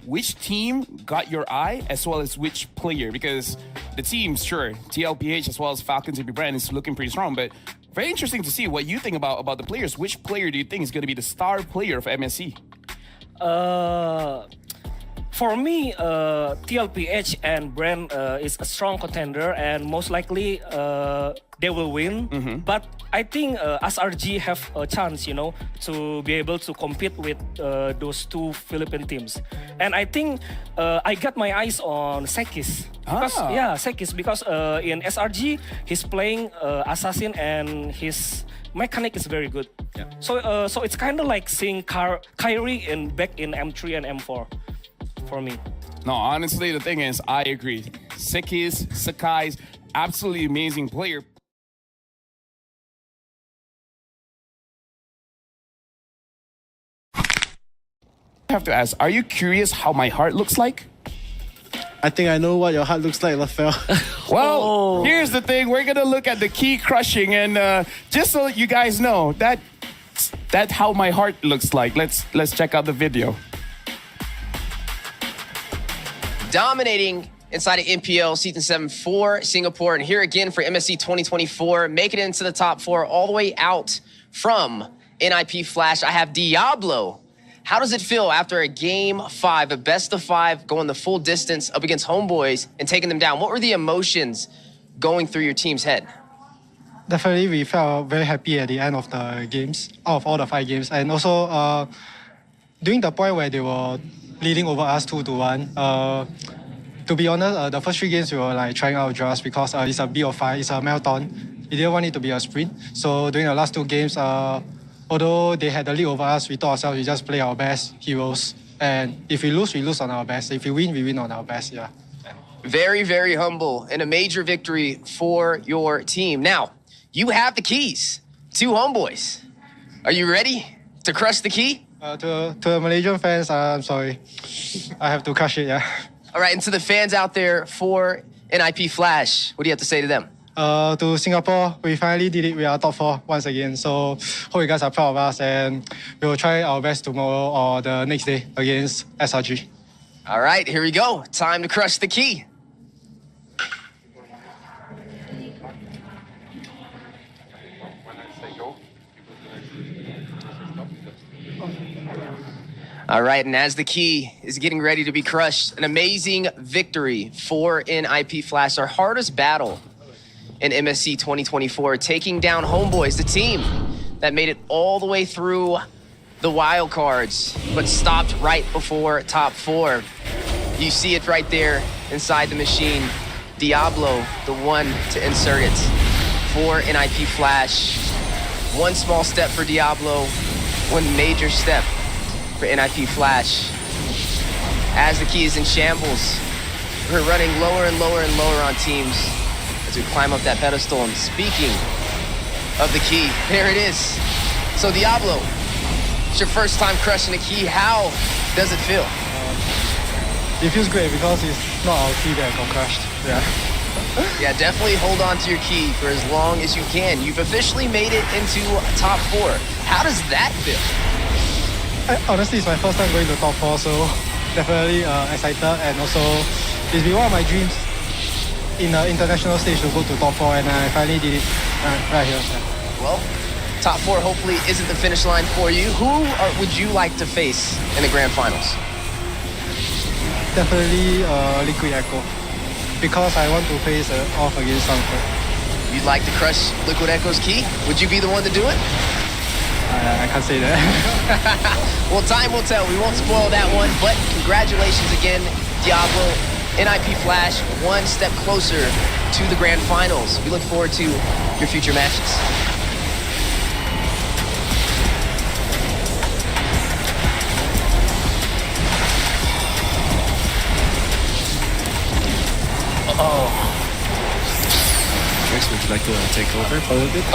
which team got your eye as well as which player? Because the teams, sure, TLPH as well as Falcons and Brand is looking pretty strong, but very interesting to see what you think about the players. Which player do you think is going to be the star player of MSC? For me, TLPH and Brand is a strong contender, and most likely they will win. But I think SRG have a chance, to be able to compete with those 2 Philippine teams. And I think I got my eyes on Sekis. Sekis, because in SRG, he's playing Assassin and he's mechanic is very good. So it's kind of like seeing Kyrie back in M3 and M4 for me. No, honestly, the thing is, I agree. Sakai's absolutely amazing player. I have to ask, are you curious how my heart looks like? I think I know what your heart looks like, Lafel. Well, here's the thing. We're going to look at the key crushing, and just so you guys know, that's how my heart looks like. Let's check out the video. Dominating inside of MPL Season 7 for Singapore, and here again for MSC 2024, making it into the top 4 all the way out from NIP Flash. I have Diablo. How does it feel after a game 5, a best of 5, going the full distance up against Homeboys and taking them down? What were the emotions going through your team's head? Definitely, we felt very happy at the end of the games, out of all the 5 games. And also, during the point where they were leading over us 2-1, to be honest, the first 3 games we were like trying our draws because it's a BO5, it's a marathon. We didn't want it to be a sprint. So during the last 2 games, although they had the lead over us, we thought ourselves we just play our best heroes. And if we lose on our best. If we win on our best, yeah. Very, very humble and a major victory for your team. Now, you have the keys to Homeboys. Are you ready to crush the key? To the Malaysian fans, I'm sorry. I have to crush it, yeah. All right, and to the fans out there for NIP Flash, what do you have to say to them? To Singapore, we finally did it. We are top 4 once again. So hope you guys are proud of us, and we will try our best tomorrow or the next day against SRG. All right, here we go. Time to crush the key. All right, and as the key is getting ready to be crushed, an amazing victory for NIP Flash, our hardest battle in MSC 2024, taking down Homeboys, the team that made it all the way through the wild cards, but stopped right before top 4. You see it right there inside the machine. Diablo, the one to insert it for NIP Flash. One small step for Diablo, one major step for NIP Flash. As the key is in shambles, we're running lower and lower and lower on teams as we climb up that pedestal. And speaking of the key, there it is. So Diablo, it's your first time crushing the key. How does it feel? It feels great because it's not our key that got crushed. Yeah. Yeah, definitely hold on to your key for as long as you can. You've officially made it into top 4. How does that feel? Honestly, it's my first time going to top 4, so definitely excited, and also it's been one of my dreams in the international stage to go to top 4, and I finally did it right here. Yeah. Well, top 4 hopefully isn't the finish line for you. Who would you like to face in the grand finals? Definitely Liquid Echo, because I want to face off against Sanford. You'd like to crush Liquid Echo's key? Would you be the one to do it? I can't say that. Well, time will tell. We won't spoil that one, but congratulations again, Diablo. NIP Flash, one step closer to the grand finals. We look forward to your future matches. Trix, would you like to take over for a little bit?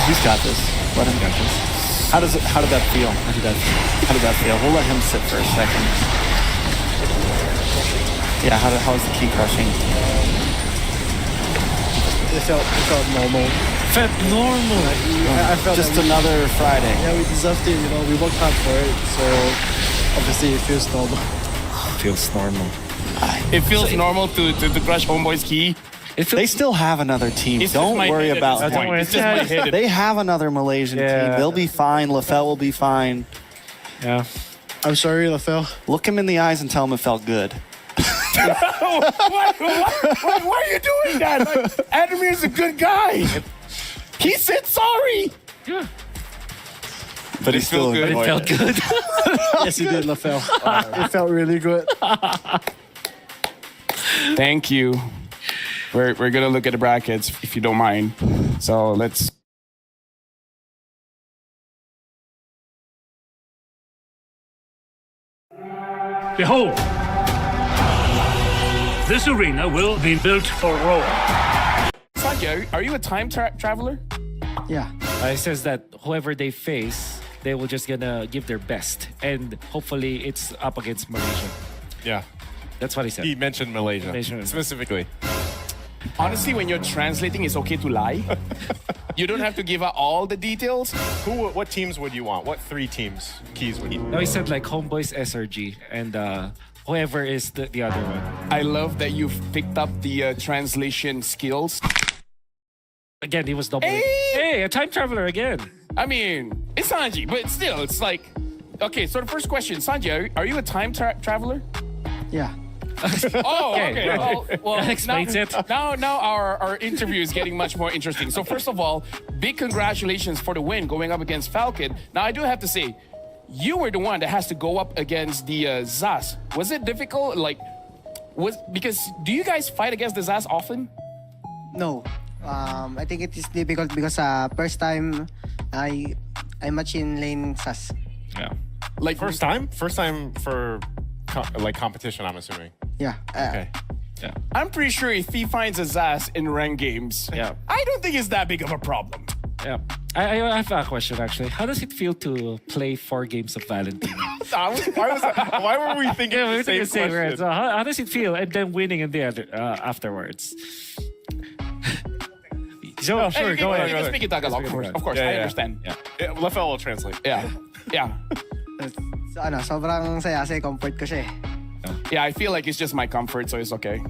He's got this. Let him get this. How did that feel? How did that feel? We'll let him sit for a second. Yeah, how was the key crushing? It felt normal. Felt normal. I felt just like another Friday. Yeah, we deserved it. We worked hard for it, so obviously it feels normal. Feels normal. It feels normal to crush Homeboy's key. They still have another team. It's Don't worry about that. It's just my head. They have another Malaysian team. They'll be fine. LaFell will be fine. Yeah. I'm sorry, LaFell. Look him in the eyes and tell him it felt good. Why are you doing that? Like, Adamir's a good guy. He said sorry. Yeah. But he still good. But it felt good. Yes, he did, LaFell. It felt really good. Thank you. We're gonna look at the brackets if you don't mind. So let's Behold, this arena will be built for war. Sanjay, are you a time traveler? Yeah. It says that whoever they face, they will just gonna give their best, and hopefully it's up against Malaysia. Yeah. That's what he said. He mentioned Malaysia. Malaysia. Specifically. Honestly, when you're translating, it's okay to lie. You don't have to give out all the details. What teams would you want? What 3 teams, keys would you? No, he said like Homeboys SRG and whoever is the other one. I love that you've picked up the translation skills. Again, he was doubling. Hey, a time traveler again. I mean, it's Sanji, but still, it's like... Okay, so the first question, Sanji, are you a time traveler? Yeah. Oh, okay. Well, That explains it. Now our interview is getting much more interesting. So first of all, big congratulations for the win going up against Falcon. Now, I do have to say, you were the one that has to go up against the Zas. Was it difficult? Because do you guys fight against the Zas often? No. I think it is difficult because first time I match in lane SAS. Yeah. Like first time for competition, I'm assuming. Yeah. Okay. Yeah. I'm pretty sure if he finds a Zas in ranked games, I don't think it's that big of a problem. Yeah. I have a question actually. How does it feel to play 4 games of Valentine? Why were we thinking we were the same question? So how does it feel? And then winning in the other afterwards. So, sure, go ahead. You can speak in Tagalog, of course. I understand. Yeah, Lefel will translate. Yeah. So sobrang saya kasi comfort ko siya eh. Yeah, I feel like it's just my comfort, so it's okay.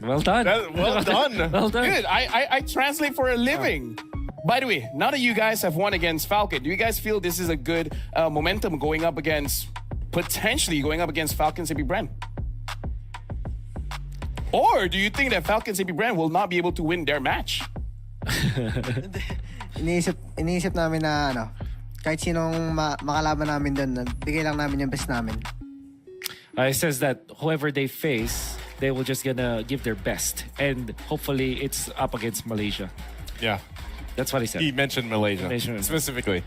Well done. Well done. Well done. Good. I translate for a living. By the way, now that you guys have won against Falcon, do you guys feel this is a good momentum potentially going up against Falcon CP Brand? Or do you think that Falcon CP Brand will not be able to win their match? Iniisip namin na kahit sinong makalaban namin doon, bigay lang namin yung best namin. It says that whoever they face, they will just gonna give their best, and hopefully it's up against Malaysia. Yeah. That's what he said. He mentioned Malaysia. Malaysia. Specifically.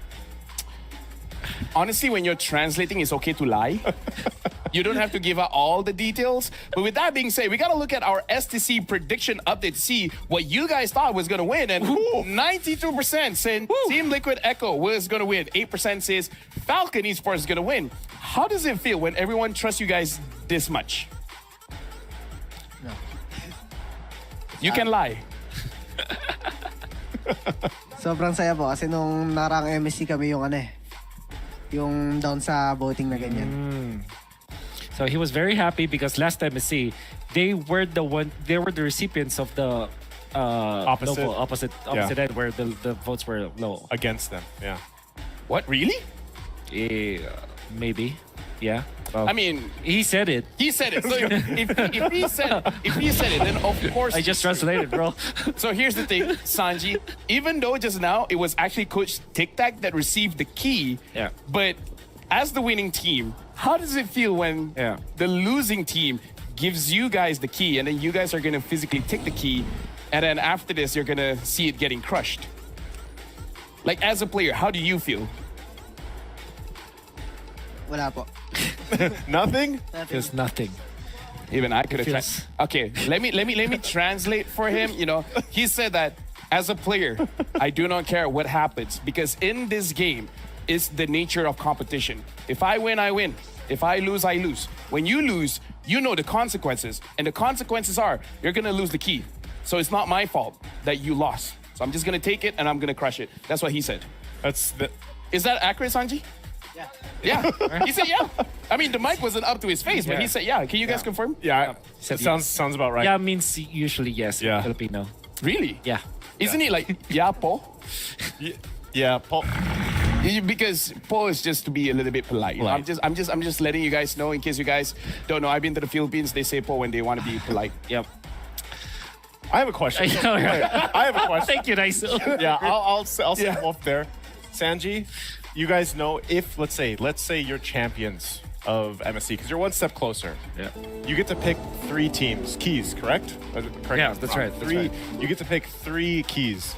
Honestly, when you're translating, it's okay to lie. You don't have to give out all the details. But with that being said, we got to look at our STC prediction update to see what you guys thought was going to win. And 92% said Team Liquid Echo was going to win. 8% says Falcon Esports is going to win. How does it feel when everyone trusts you guys this much? No. You can lie. Sobrang saya po kasi nung narang MSC kami yung down sa voting na ganyan. So he was very happy because last MSC, they were the recipients of the opposite end where the votes were low. Against them, yeah. What, really? Maybe, yeah. Well, I mean, he said it. He said it. So if he said it, then of course. I just translated, bro. So here's the thing, Sanji. Even though just now it was actually Coach Tic Tac that received the key, but as the winning team, how does it feel when the losing team gives you guys the key, and then you guys are gonna physically take the key, and then after this you're gonna see it getting crushed? Like as a player, how do you feel? Wala po. Nothing? There's nothing. Even I could have. Okay, let me translate for him. You know, he said that as a player, I do not care what happens because in this game, it's the nature of competition. If I win, I win. If I lose, I lose. When you lose, you know the consequences, and the consequences are you're gonna lose the key. So it's not my fault that you lost. So I'm just gonna take it and I'm gonna crush it. That's what he said. Is that accurate, Sanji? Yeah. He said yeah. I mean, the mic wasn't up to his face, but he said yeah. Can you guys confirm? Yeah. It sounds about right. Yeah means usually yes in Filipino. Really? Yeah. Isn't it like yeah, po? Yeah, po. Because po is just to be a little bit polite. You know? I'm just letting you guys know in case you guys don't know. I've been to the Philippines. They say po when they want to be polite. Yep. I have a question. I have a question. Thank you, nice. Yeah, I'll set off there. Sanji, you guys know if let's say you're champions of MSC because you're one step closer. Yeah. You get to pick 3 teams, keys, correct? Yeah, that's right. You get to pick 3 keys.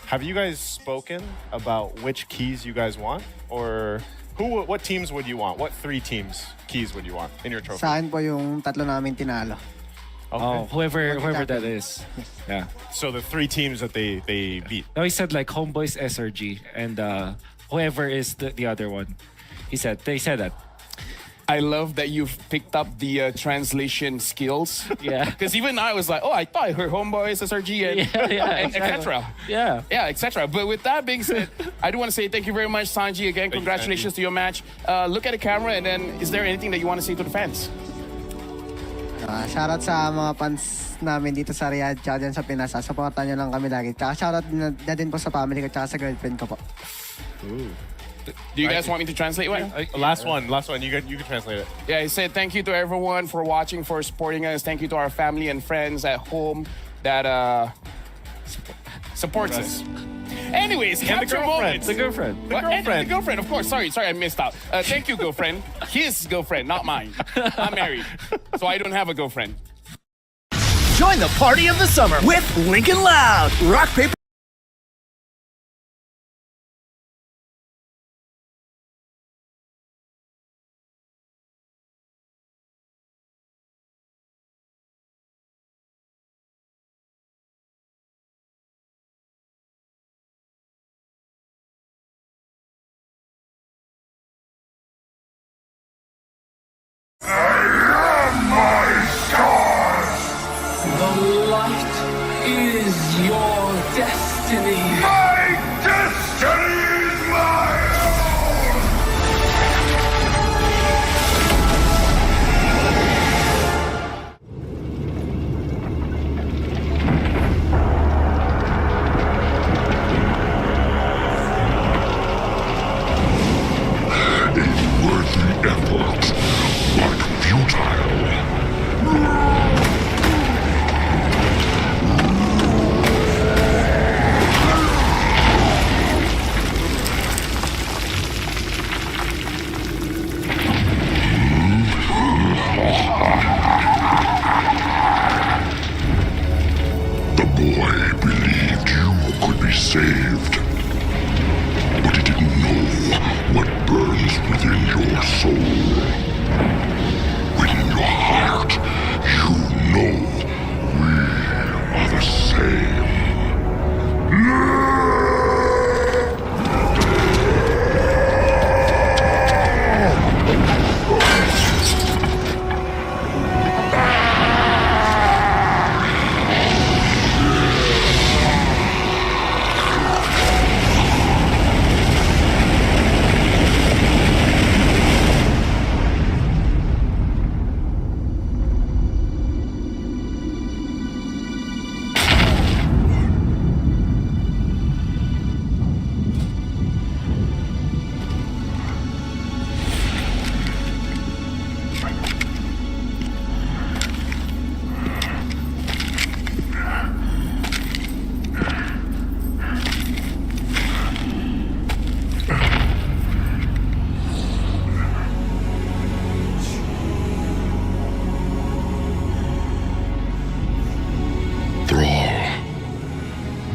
Have you guys spoken about which keys you guys want, or What teams would you want? What 3 teams keys would you want in your trophy? Sa akin po yung tatlo namin tinalo. Oh, whoever that is. Yeah. So the 3 teams that they beat. No, he said like Homeboys SRG and whoever is the other one. They said that. I love that you've picked up the translation skills. Yeah. Because even I was like, oh, I thought I heard Homeboys, SRG, and etc. Yeah. Yeah, etc. But with that being said, I do want to say thank you very much, Sanji. Again, congratulations to your match. Look at the camera, and then is there anything that you want to say to the fans? Shoutout sa mga fans namin dito sa Riyadh tsaka dyan sa Pinas. Supportan nyo lang kami lagi. Tsaka shoutout na din po sa family ko tsaka sa girlfriend ko po. Ooh. Do you guys want me to translate one? Last one. You can translate it. Yeah, I said thank you to everyone for watching, for supporting us. Thank you to our family and friends at home that supports us. Anyways, capture moments. The girlfriend. The girlfriend, of course. Sorry, I missed out. Thank you, girlfriend. His girlfriend, not mine. I'm married, so I don't have a girlfriend. Join the party of the summer with Lincoln Loud. Rock, paper. The light is your destiny. My destiny is my own! A worthy effort, but futile. The boy believed you could be saved, but he didn't know what burns within your soul. Within your heart, you know we are the same.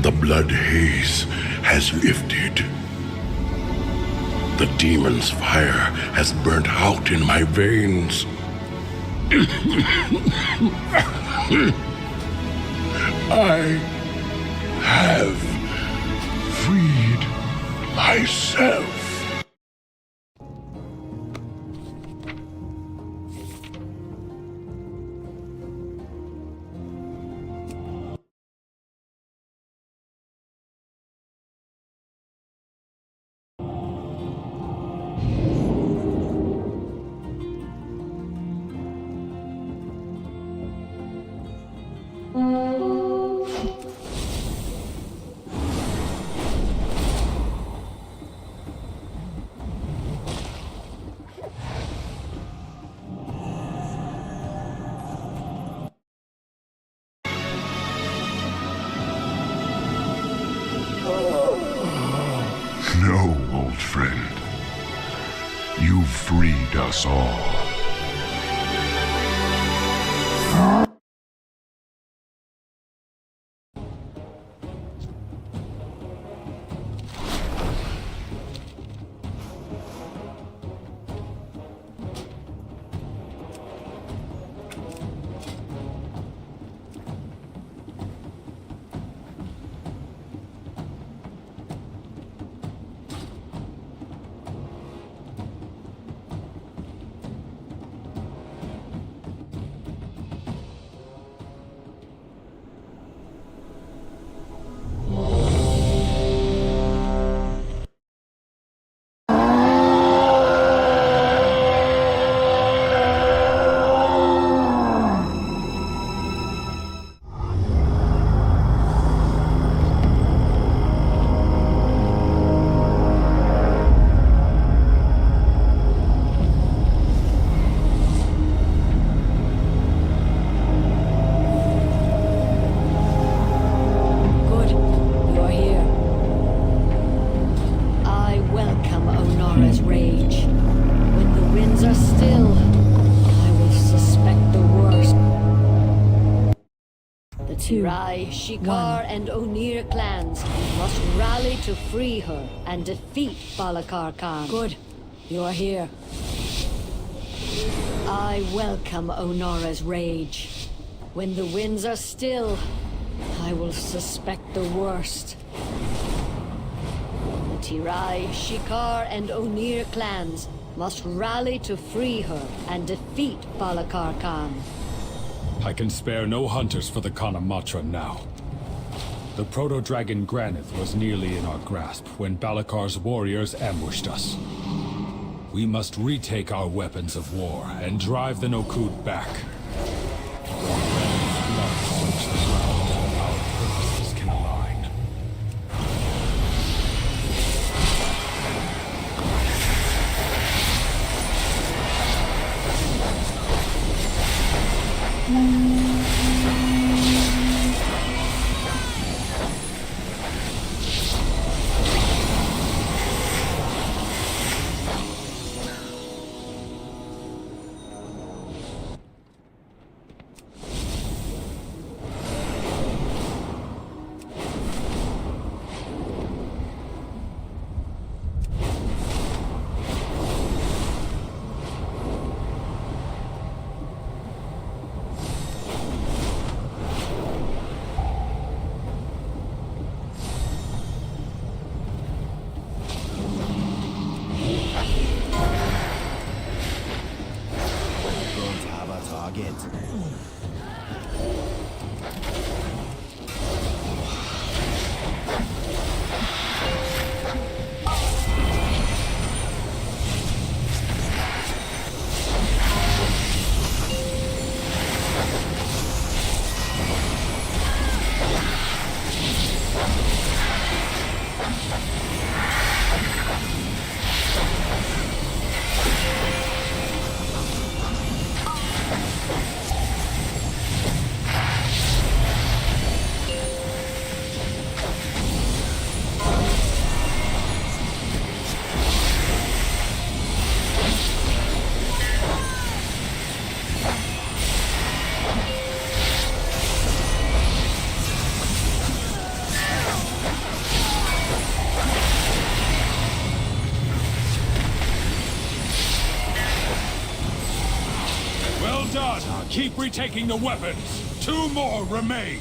The blood haze has lifted. The demon's fire has burnt out in my veins. I have freed myself. No, old friend. You've freed us all. Rai, Shikar, and Onir clans must rally to free her and defeat Balakar Khan. Good. You are here. I welcome Onora's rage. When the winds are still, I will suspect the worst. The Tirai, Shikar, and Onir clans must rally to free her and defeat Balakar Khan. I can spare no hunters for the Kanamatra now. The proto-dragon Granith was nearly in our grasp when Balakar's warriors ambushed us. We must retake our weapons of war and drive the Nokud back. Our purposes can align. Well done! Keep retaking the weapons. 2 more remain.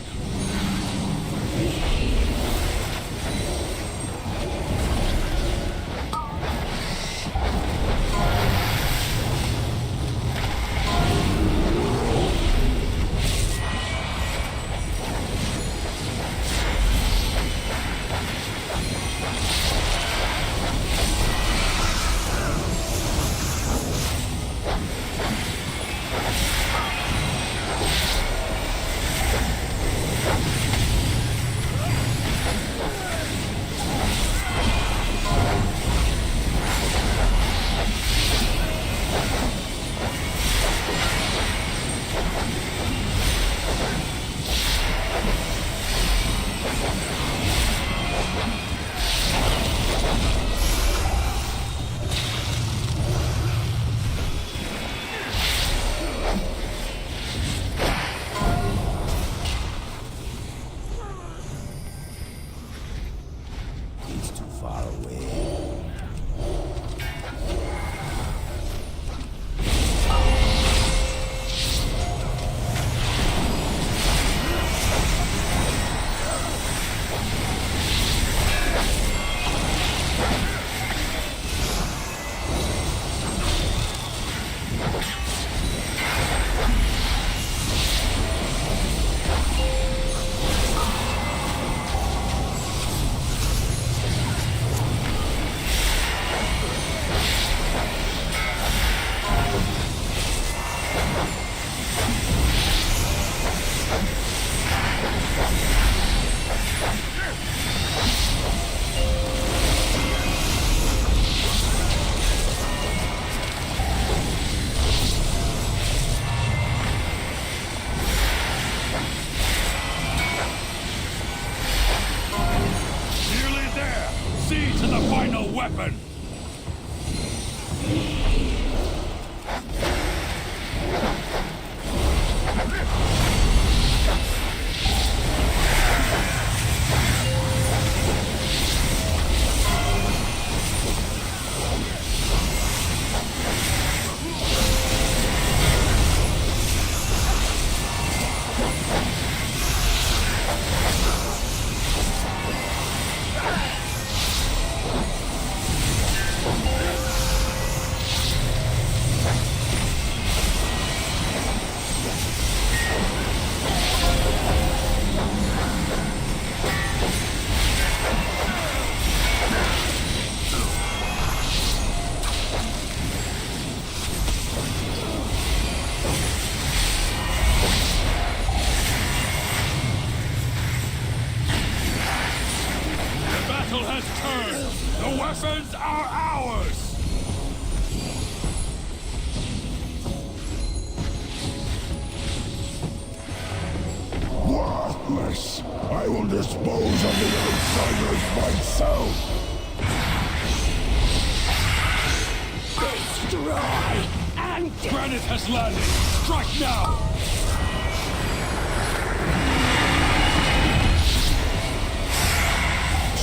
Weapons are ours! Worthless! I will dispose of the outsiders myself! Destroy and Granite has landed! Strike now!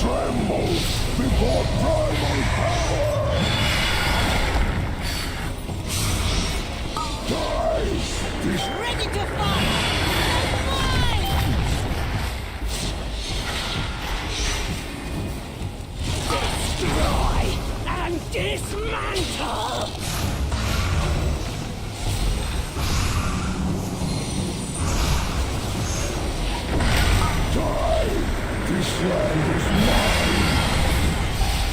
Tremble before primal power! Die! Ready to fight! Destroy and dismantle! Die! This land is mine!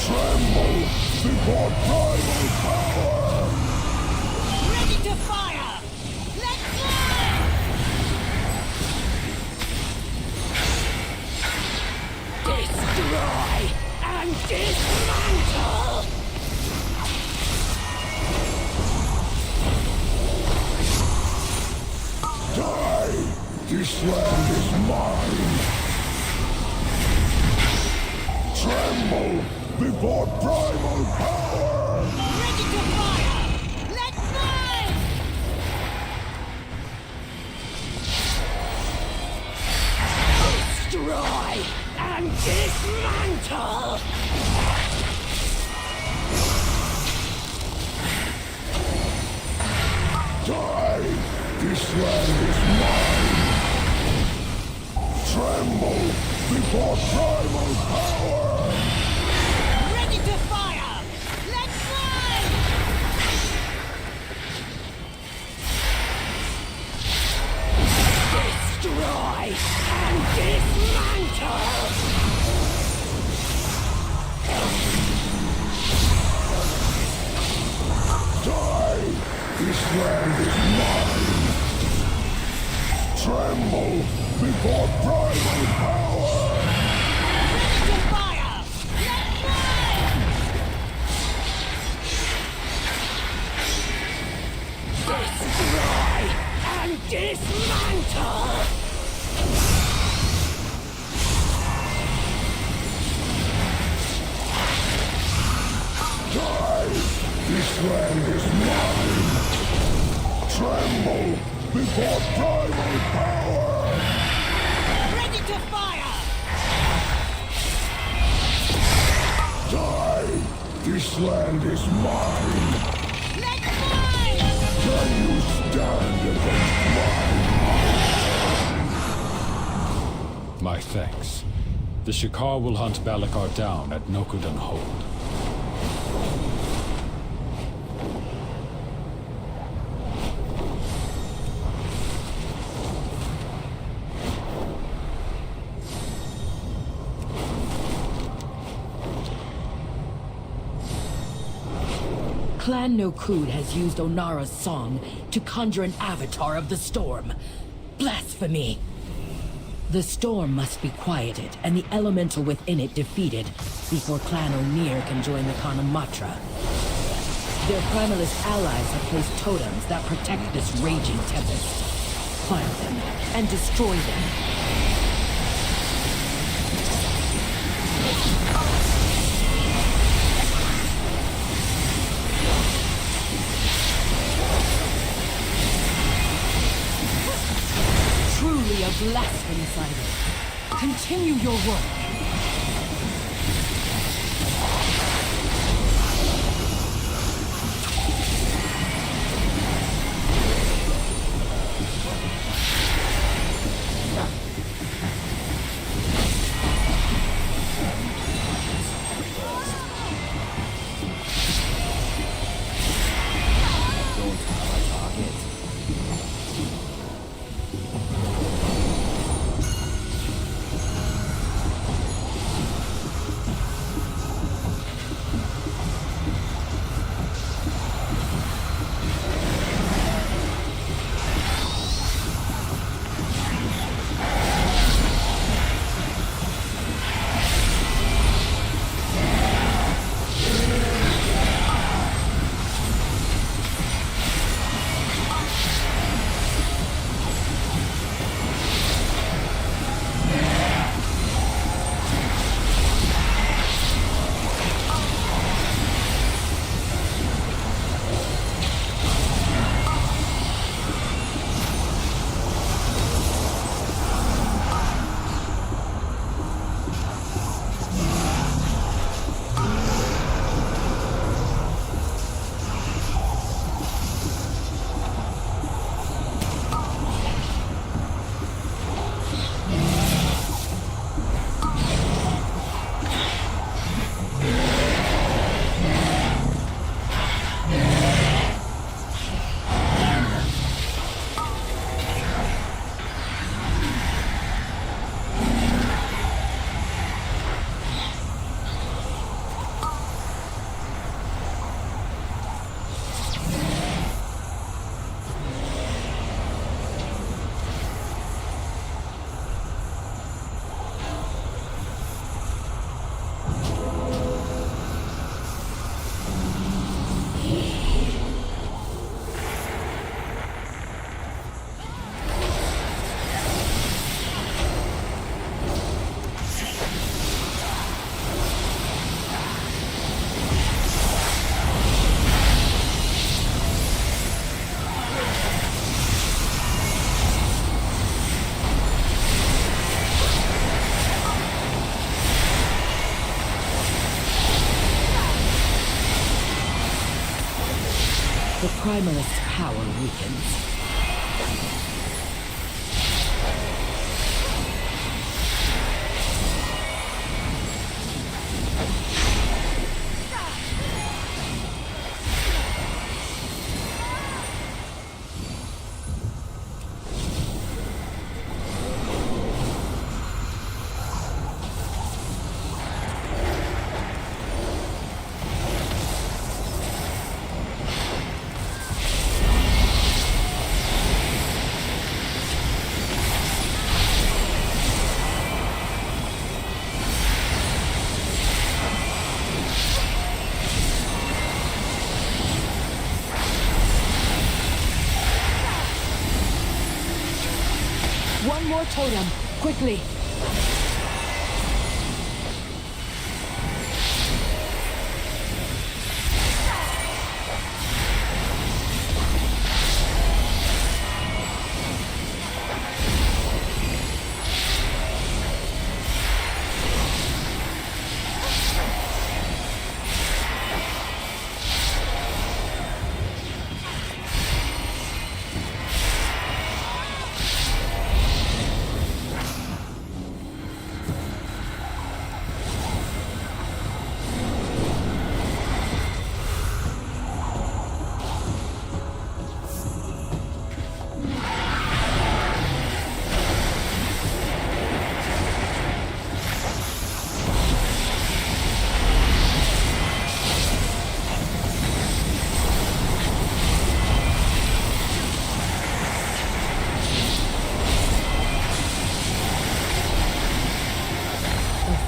Tremble before primal power! Ready to fire! Let's fly! Destroy and dismantle! Die! This land is mine! Tremble before primal power! Ready to fire! Let's fly! Destroy and dismantle! Die! This land is mine! Tremble before primal power! Ready to fire! Let's fly! Destroy and dismantle! Die! This land is mine! Tremble before primal power! Ready to fire! Let's fly! Destroy and dismantle! Die! This land is mine! Tremble before primal power! Ready to fire! Die! This land is mine! Let's fly! Can you stand against mine? My thanks. The Shikar will hunt Balikar down at Nokudan Hold. Clan Nokud has used Onara's song to conjure an avatar of the storm. Blasphemy! The storm must be quieted and the elemental within it defeated before Clan Onir can join the Kanamatra. Their primalist allies have placed totems that protect this raging tempest. Find them and destroy them. Truly a blasphemy cider. Continue your work. Primalist's power weakens. One more totem, quickly.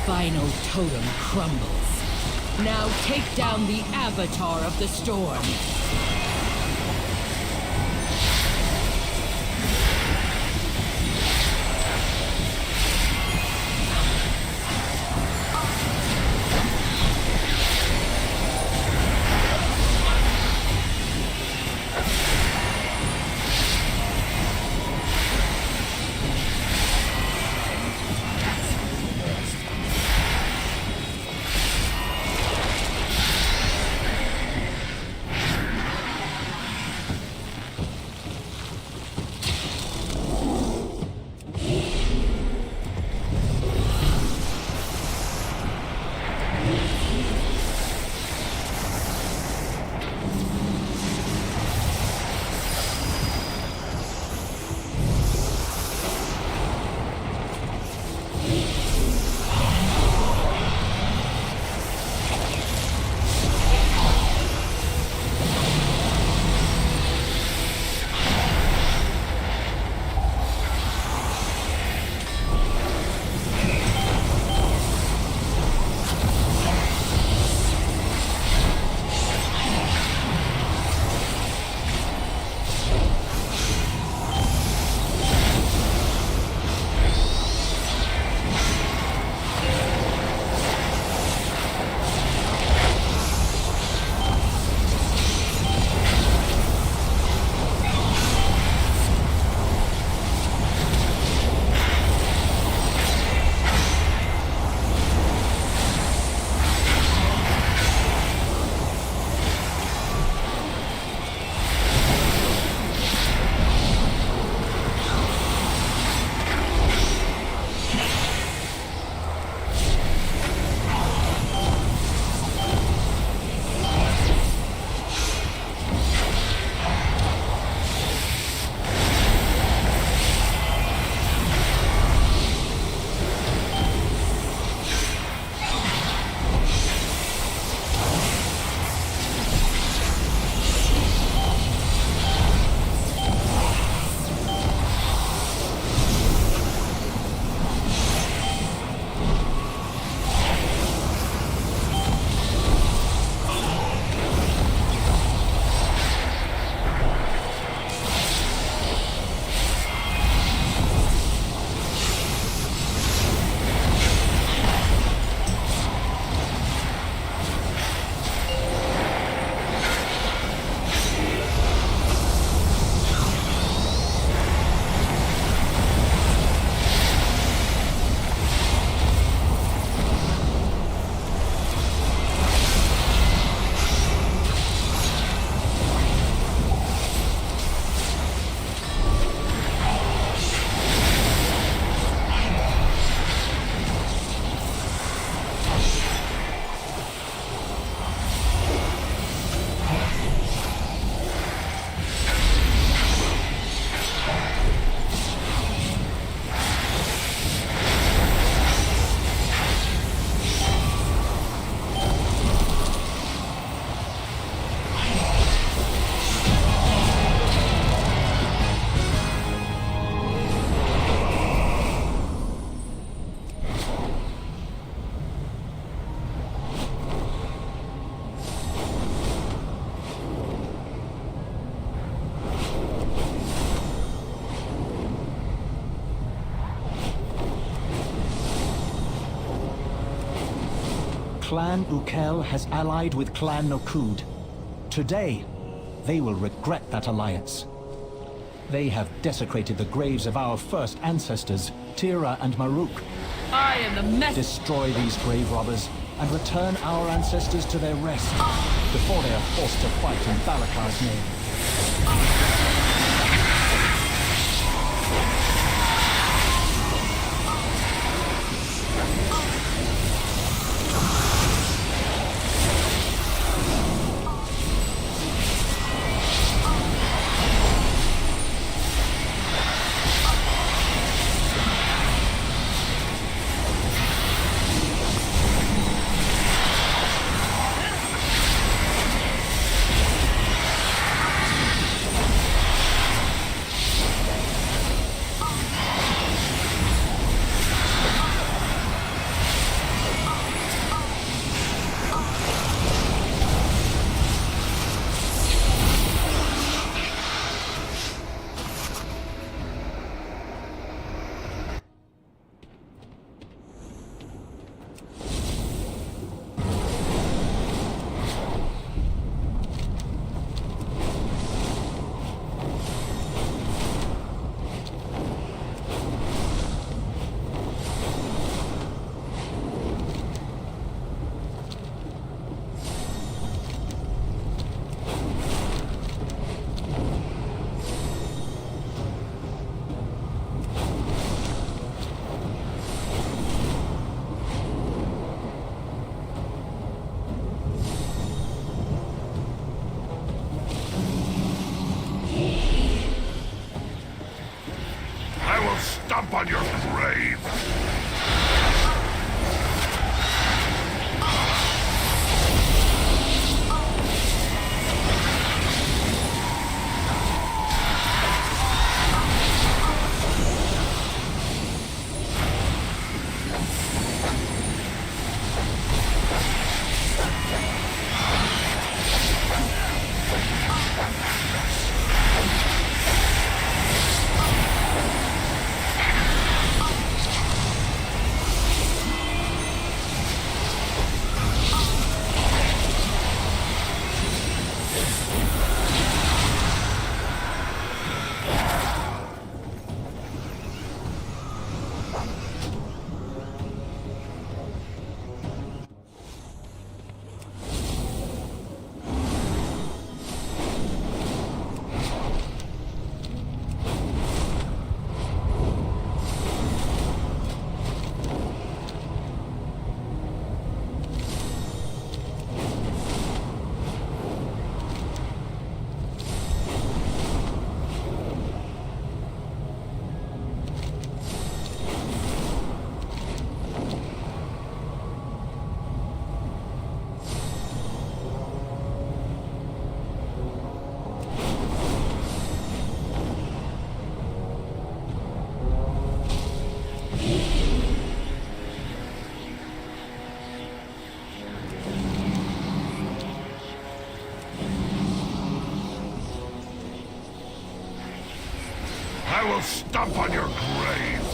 Final totem crumbles. Now take down the Avatar of the Storm. Clan Ukel has allied with Clan Nokud. Today, they will regret that alliance. They have desecrated the graves of our first ancestors, Tira and Maruk. I am the mess. Destroy these grave robbers and return our ancestors to their rest before they are forced to fight in Balakar's name. Stomp on your grave! I will stomp on your grave!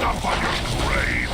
upon your grave!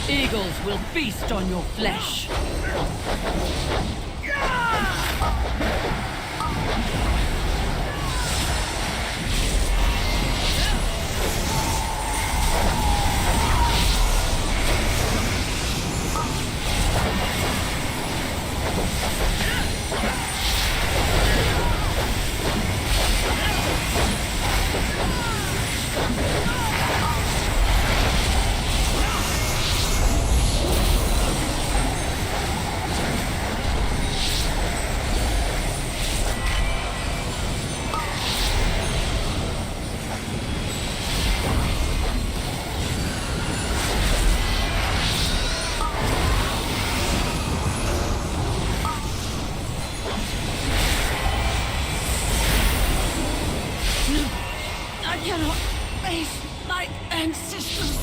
Eagles will feast on your flesh. I cannot face my ancestors.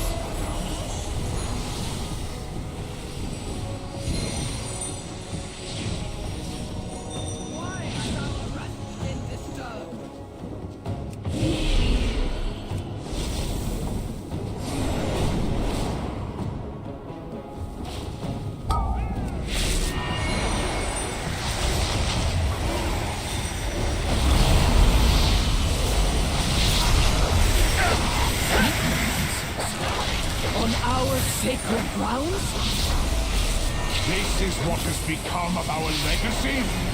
On our sacred grounds? This is what has become of our legacy?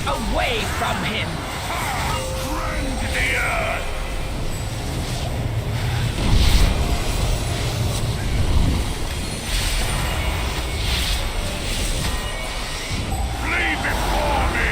Away from him! Rend the earth! Flee before me!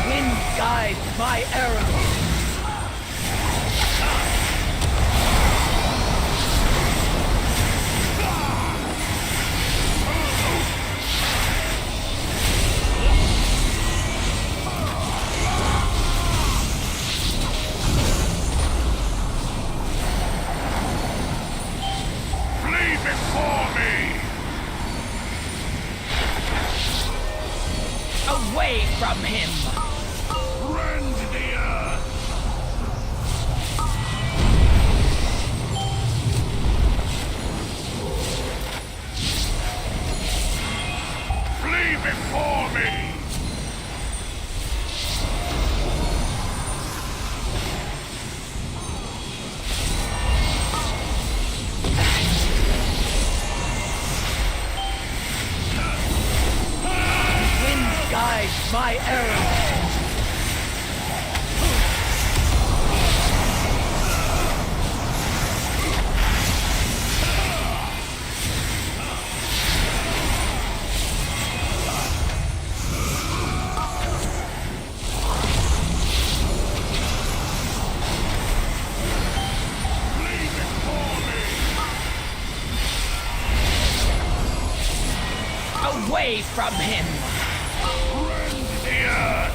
Wind guides my arrows! Flee before me! Away from him! Rend the earth! Flee before me! Wind guides my arrows! Away from him! Rend the earth!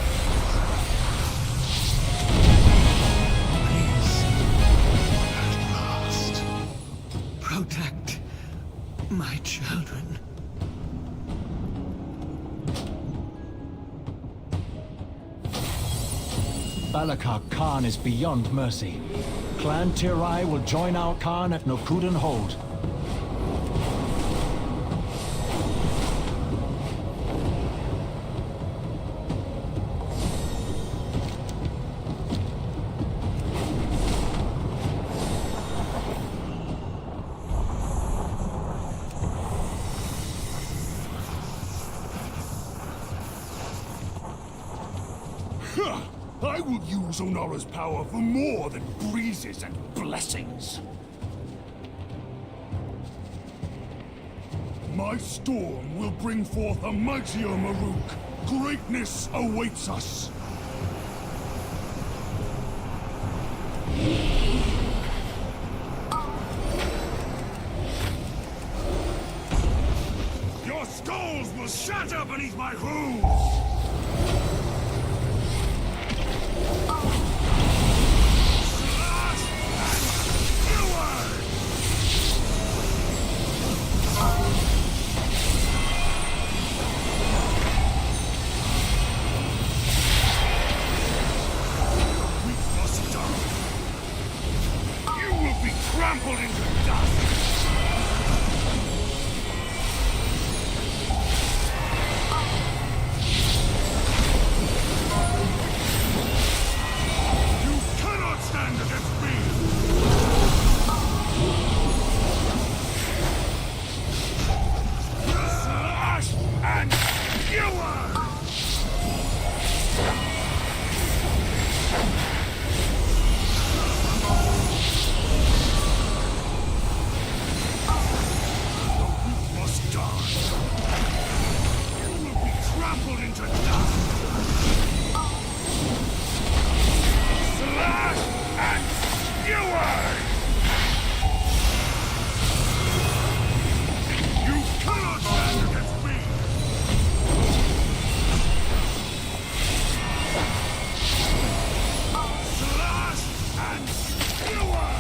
Protect my children. Balakar Khan is beyond mercy. Clan Tirai will join our Khan at Nokuden Hold. I will use Onara's power for more than breezes and blessings. My storm will bring forth a mightier Maruk. Greatness awaits us. Your skulls will shatter beneath my hooves! Slash and skewer! trampled into dust! You cannot stand against me! Slash and skewer! Must die. You will be trampled into dust. Slash and skewer! You cannot stand against me! Slash and skewer!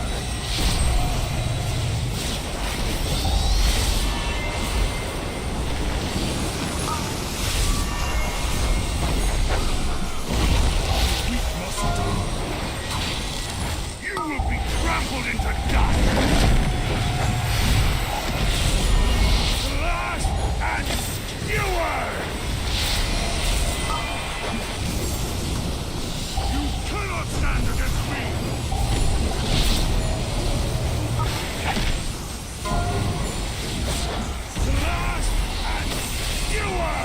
You will be trampled into dust! Slash and skewer! You cannot stand against me! Slash and skewer!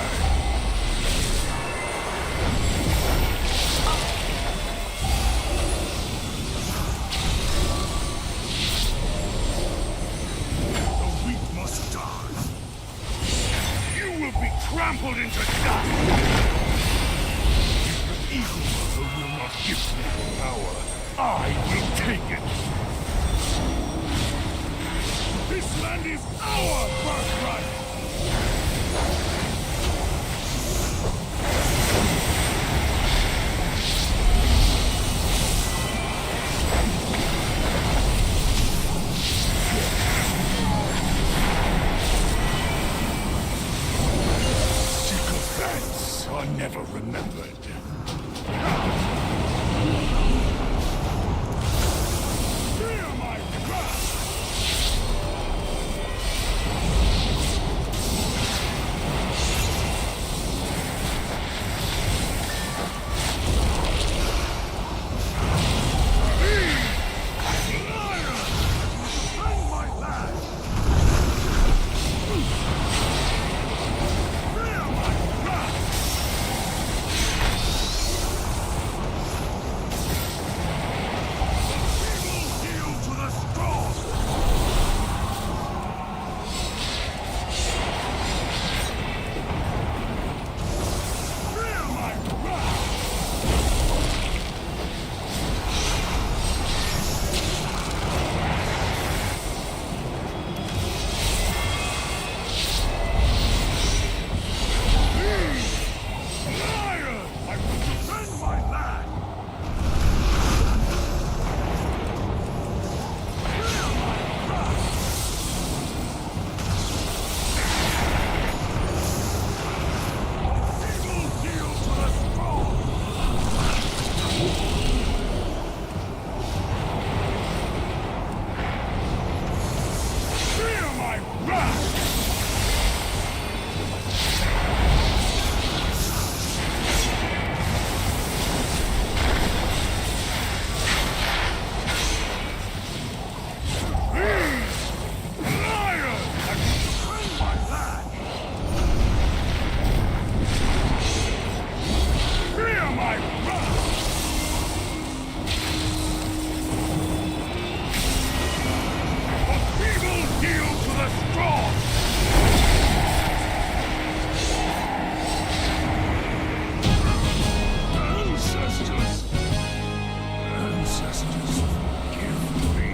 The weak must die. You will be trampled into dust. The evil mother will not give me the power. I will take it. This land is our birthright. Sycophants are never remembered. Fear my wrath! Liar! Defend my land! Fear my wrath! Yield to the strong! Fear my wrath! Liar! I will defend my land! Fear my wrath! Evil yield to the strong! Fear my wrath! Liar! I will defend my land! Fear my wrath! The feeble yield to the strong! Ancestors! Ancestors, forgive me.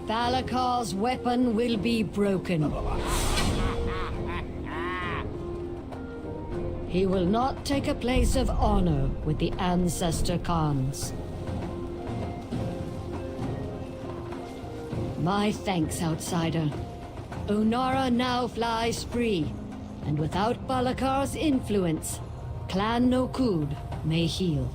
Balakar's weapon will be broken. He will not take a place of honor with the Ancestor Khans. My thanks, outsider. Onara now flies free, And without Balakar's influence, Clan Nokud may heal.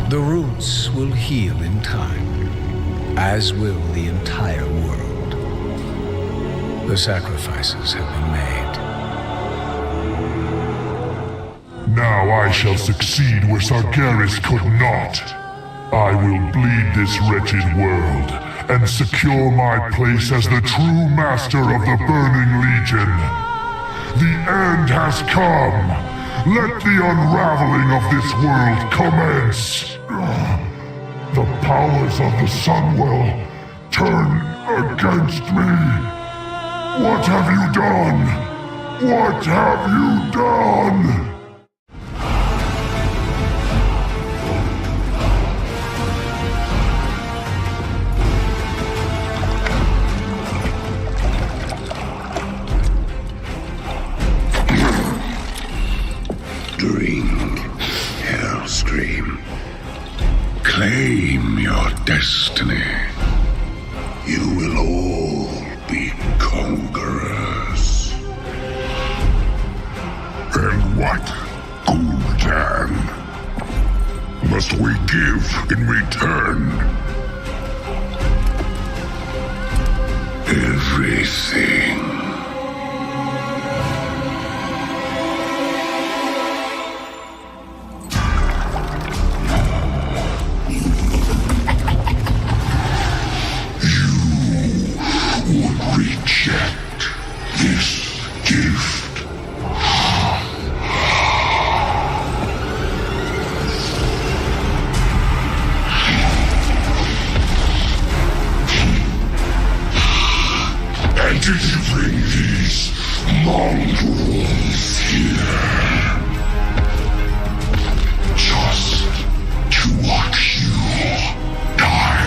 The roots will heal in time, as will the entire world. The sacrifices have been made. Now I shall succeed where Sargeras could not. I will bleed this wretched world and secure my place as the true master of the Burning Legion. The end has come. Let the unraveling of this world commence. The powers of the sun will turn against me. What have you done? What have you done? Drink, Hellscream. Claim your destiny. You will all be conquerors. And what, Gul'dan, must we give in return? Everything. Reject this gift. And did you bring these mongrels here just to watch you die?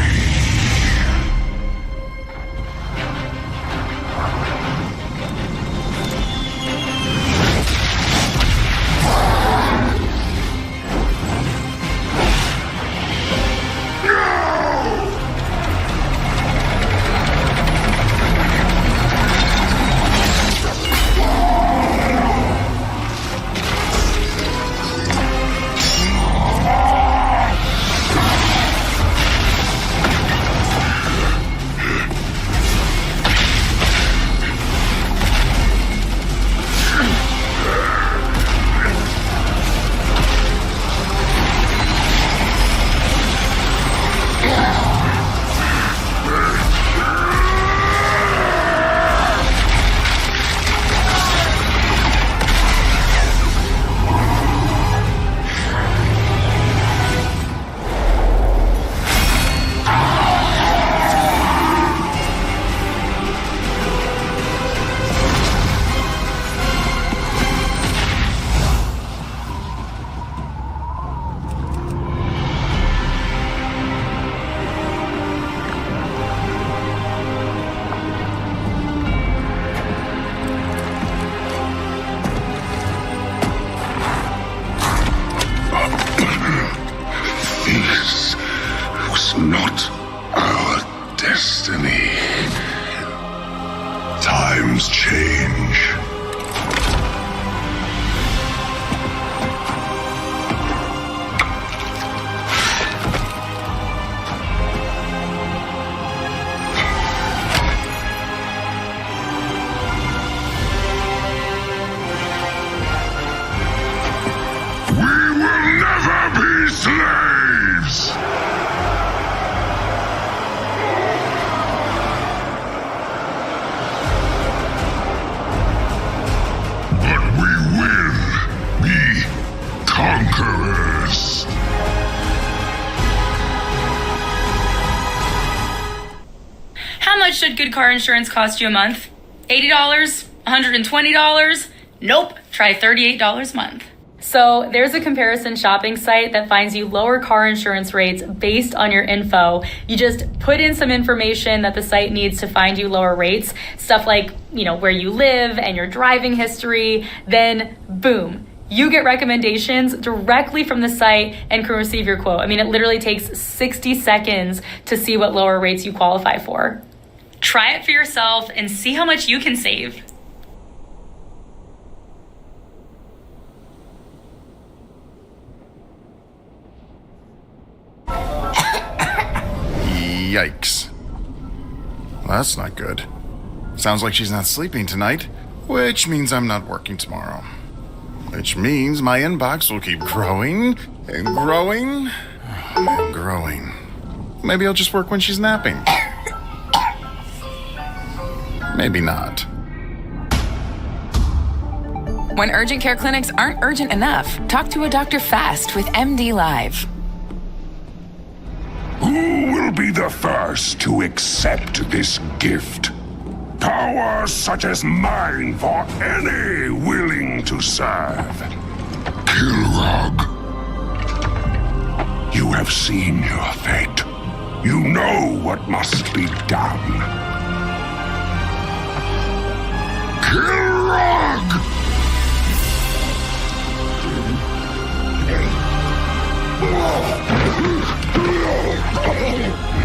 Times change. Slaves! But we will be conquerors. How much should good car insurance cost you a month? $80? $120? Nope. Try $38 a month. So there's a comparison shopping site that finds you lower car insurance rates based on your info. You just put in some information that the site needs to find you lower rates, stuff like, where you live and your driving history, then boom, you get recommendations directly from the site and can receive your quote. I mean, it literally takes 60 seconds to see what lower rates you qualify for. Try it for yourself and see how much you can save. Yikes. Well, that's not good. Sounds like she's not sleeping tonight, which means I'm not working tomorrow. Which means my inbox will keep growing and growing and growing. Maybe I'll just work when she's napping. Maybe not. When urgent care clinics aren't urgent enough, talk to a doctor fast with MD Live. Who will be the first to accept this gift? Power such as mine for any willing to serve. Kilrog. You have seen your fate. You know what must be done. Kilrog!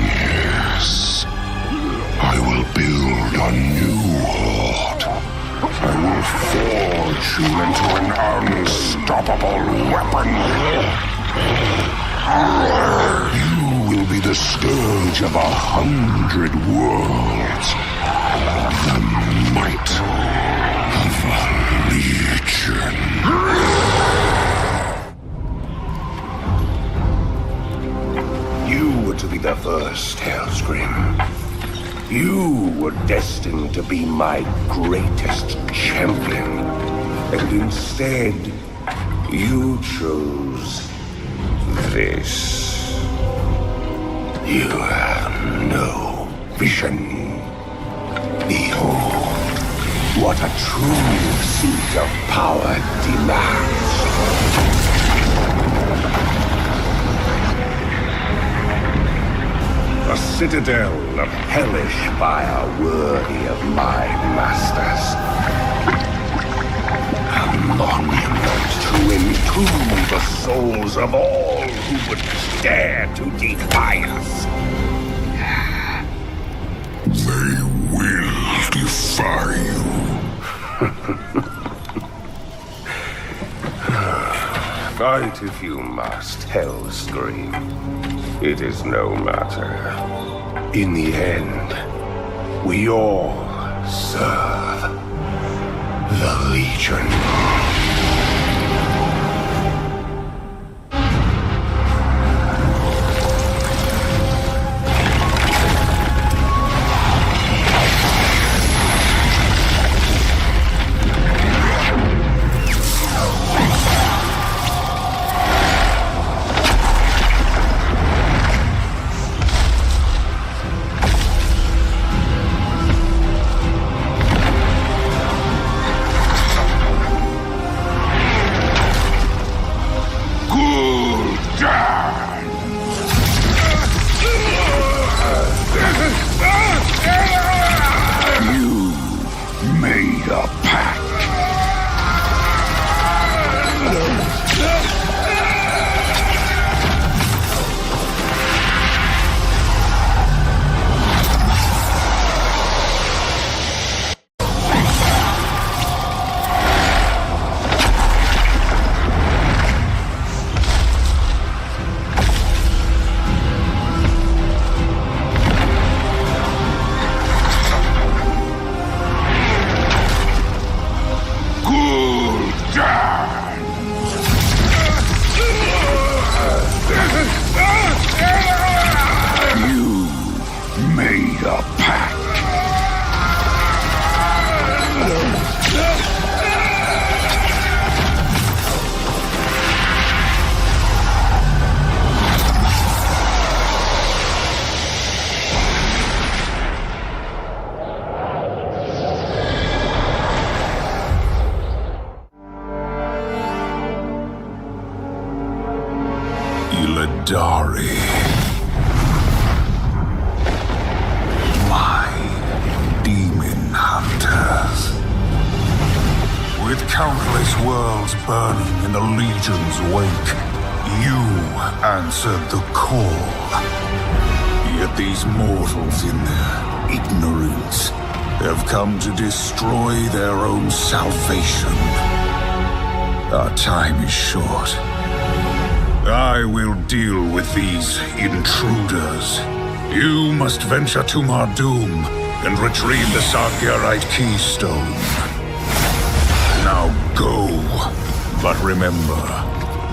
Yes. I will build a new horde. I will forge you into an unstoppable weapon. You will be the scourge of 100 worlds. The might of a legion. You were to be the first, Hellscream. You were destined to be my greatest champion. And instead, you chose this. You have no vision. Behold, what a true seat of power demands. A citadel of hellish fire worthy of my masters. A monument to entomb the souls of all who would dare to defy us. They will defy you. Fight if you must, Hellscream. It is no matter. In the end, we all serve the Legion. glory. My demon hunters. With countless worlds burning in the Legion's wake, you answered the call. Yet these mortals in their ignorance have come to destroy their own salvation. Our time is short. I will deal with these intruders. You must venture to Mardoom and retrieve the Sargerite keystone. Now go, but remember,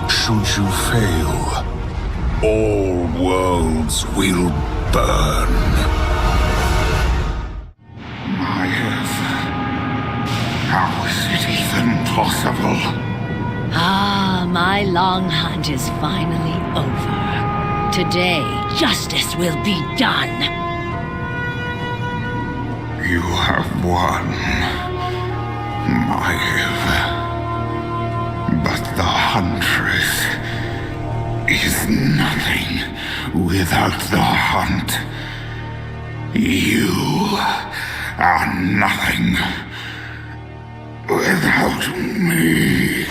should you fail, all worlds will burn. How is it even possible? Ah, my long hunt is finally over. Today, justice will be done. You have won, Maiev. But the Huntress is nothing without the hunt. You are nothing without me.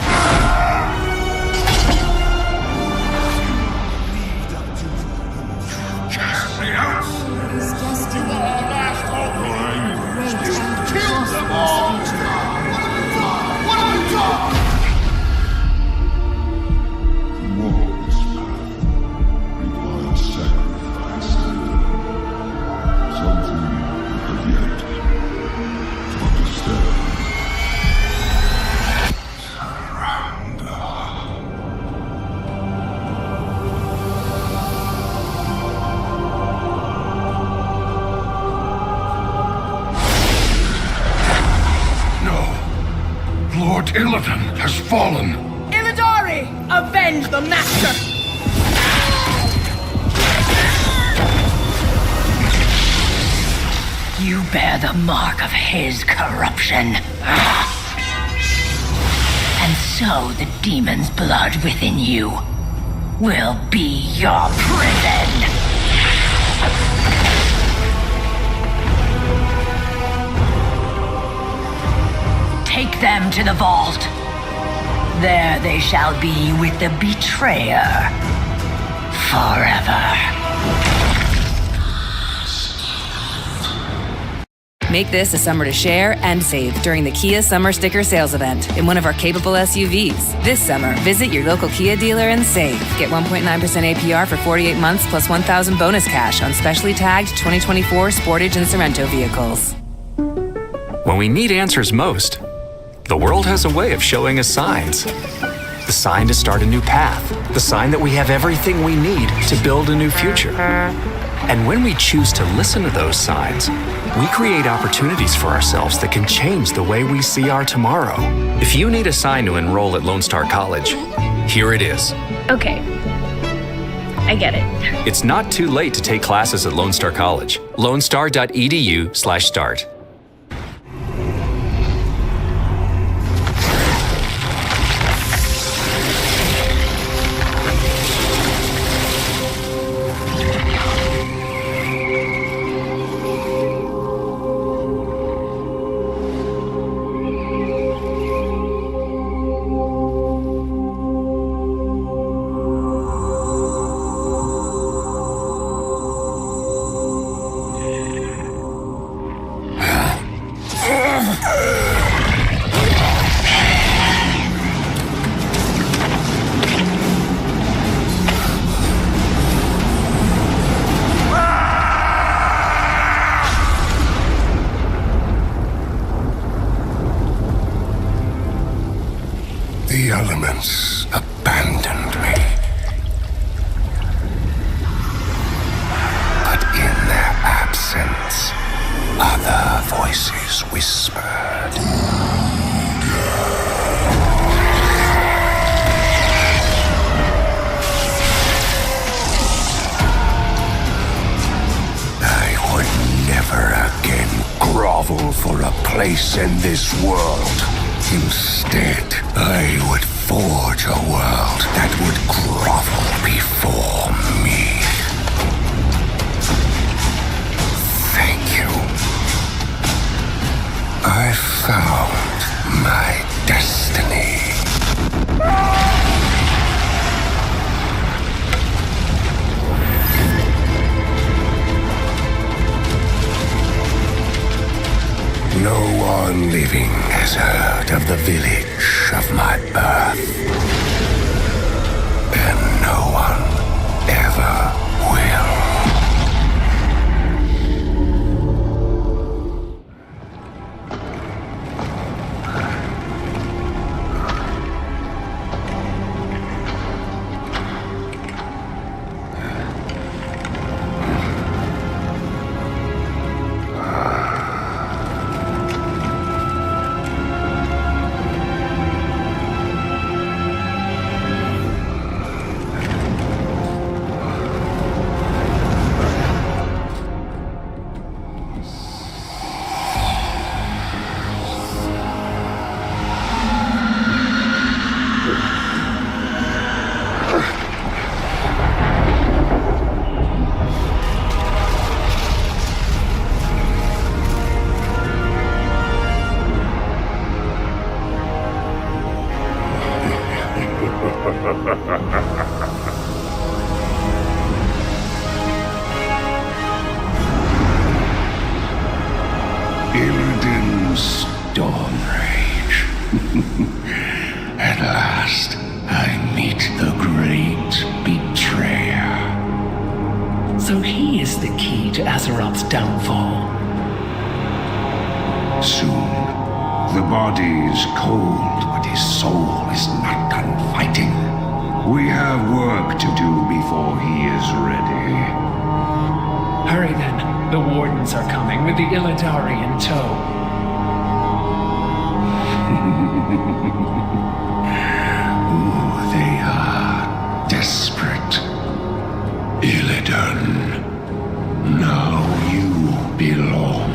Lord Illidan has fallen. Illidari, avenge the master! You bear the mark of his corruption. And so the demon's blood within you will be your prison. Take them to the vault. There they shall be with the betrayer forever. Make this a summer to share and save during the Kia Summer Sticker Sales Event in one of our capable SUVs. This summer, visit your local Kia dealer and save. Get 1.9% APR for 48 months plus $1,000 bonus cash on specially tagged 2024 Sportage and Sorrento vehicles. When we need answers most, the world has a way of showing us signs. The sign to start a new path. The sign that we have everything we need to build a new future. And when we choose to listen to those signs, we create opportunities for ourselves that can change the way we see our tomorrow. If you need a sign to enroll at Lone Star College, here it is. Okay. I get it. It's not too late to take classes at Lone Star College. LoneStar.edu/start. The elements abandoned me. But in their absence, other voices whispered. I would never again grovel for a place in this world. Instead, I would forge a world that would grovel before me. Thank you. I found my destiny. No one living has heard of the village of my birth. And no one ever will. Illidan's storm rage. At last, I meet the great betrayer. So he is the key to Azeroth's downfall. Soon, the body is cold, but his soul is not done fighting. We have work to do before he is ready. Hurry then. The Wardens are coming with the Illidari in tow. Ooh, they are desperate. Illidan, now you belong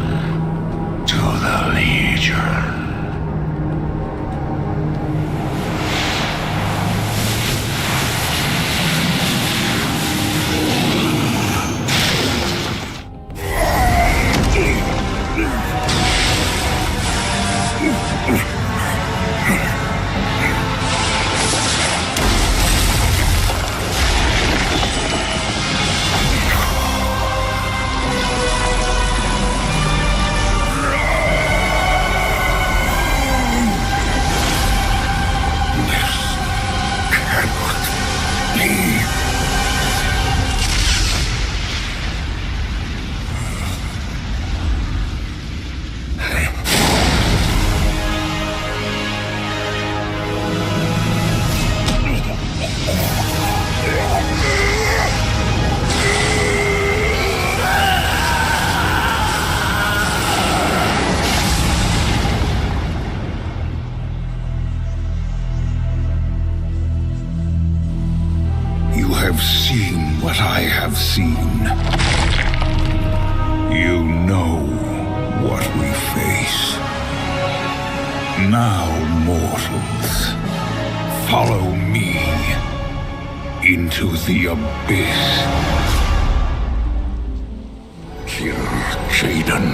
to the Legion. Have seen what I have seen. You know what we face. Now, mortals, follow me into the abyss. Kill Jaden.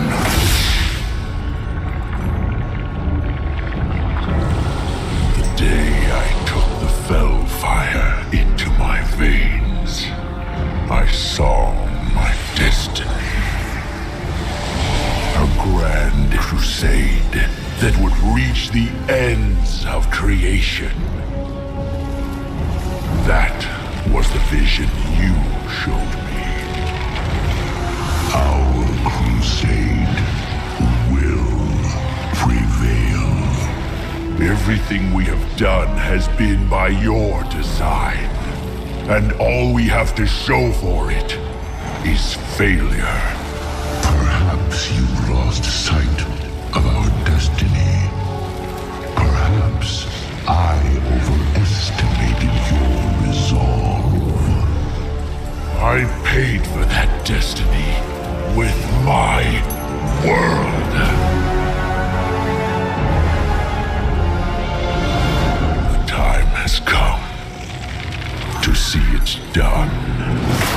The day I took the fell fire into my veins, I saw my destiny. A grand crusade that would reach the ends of creation. That was the vision you showed me. Our crusade will prevail. Everything we have done has been by your design. And all we have to show for it is failure. Perhaps you lost sight of our destiny. Perhaps I overestimated your resolve. I paid for that destiny with my world. The time done.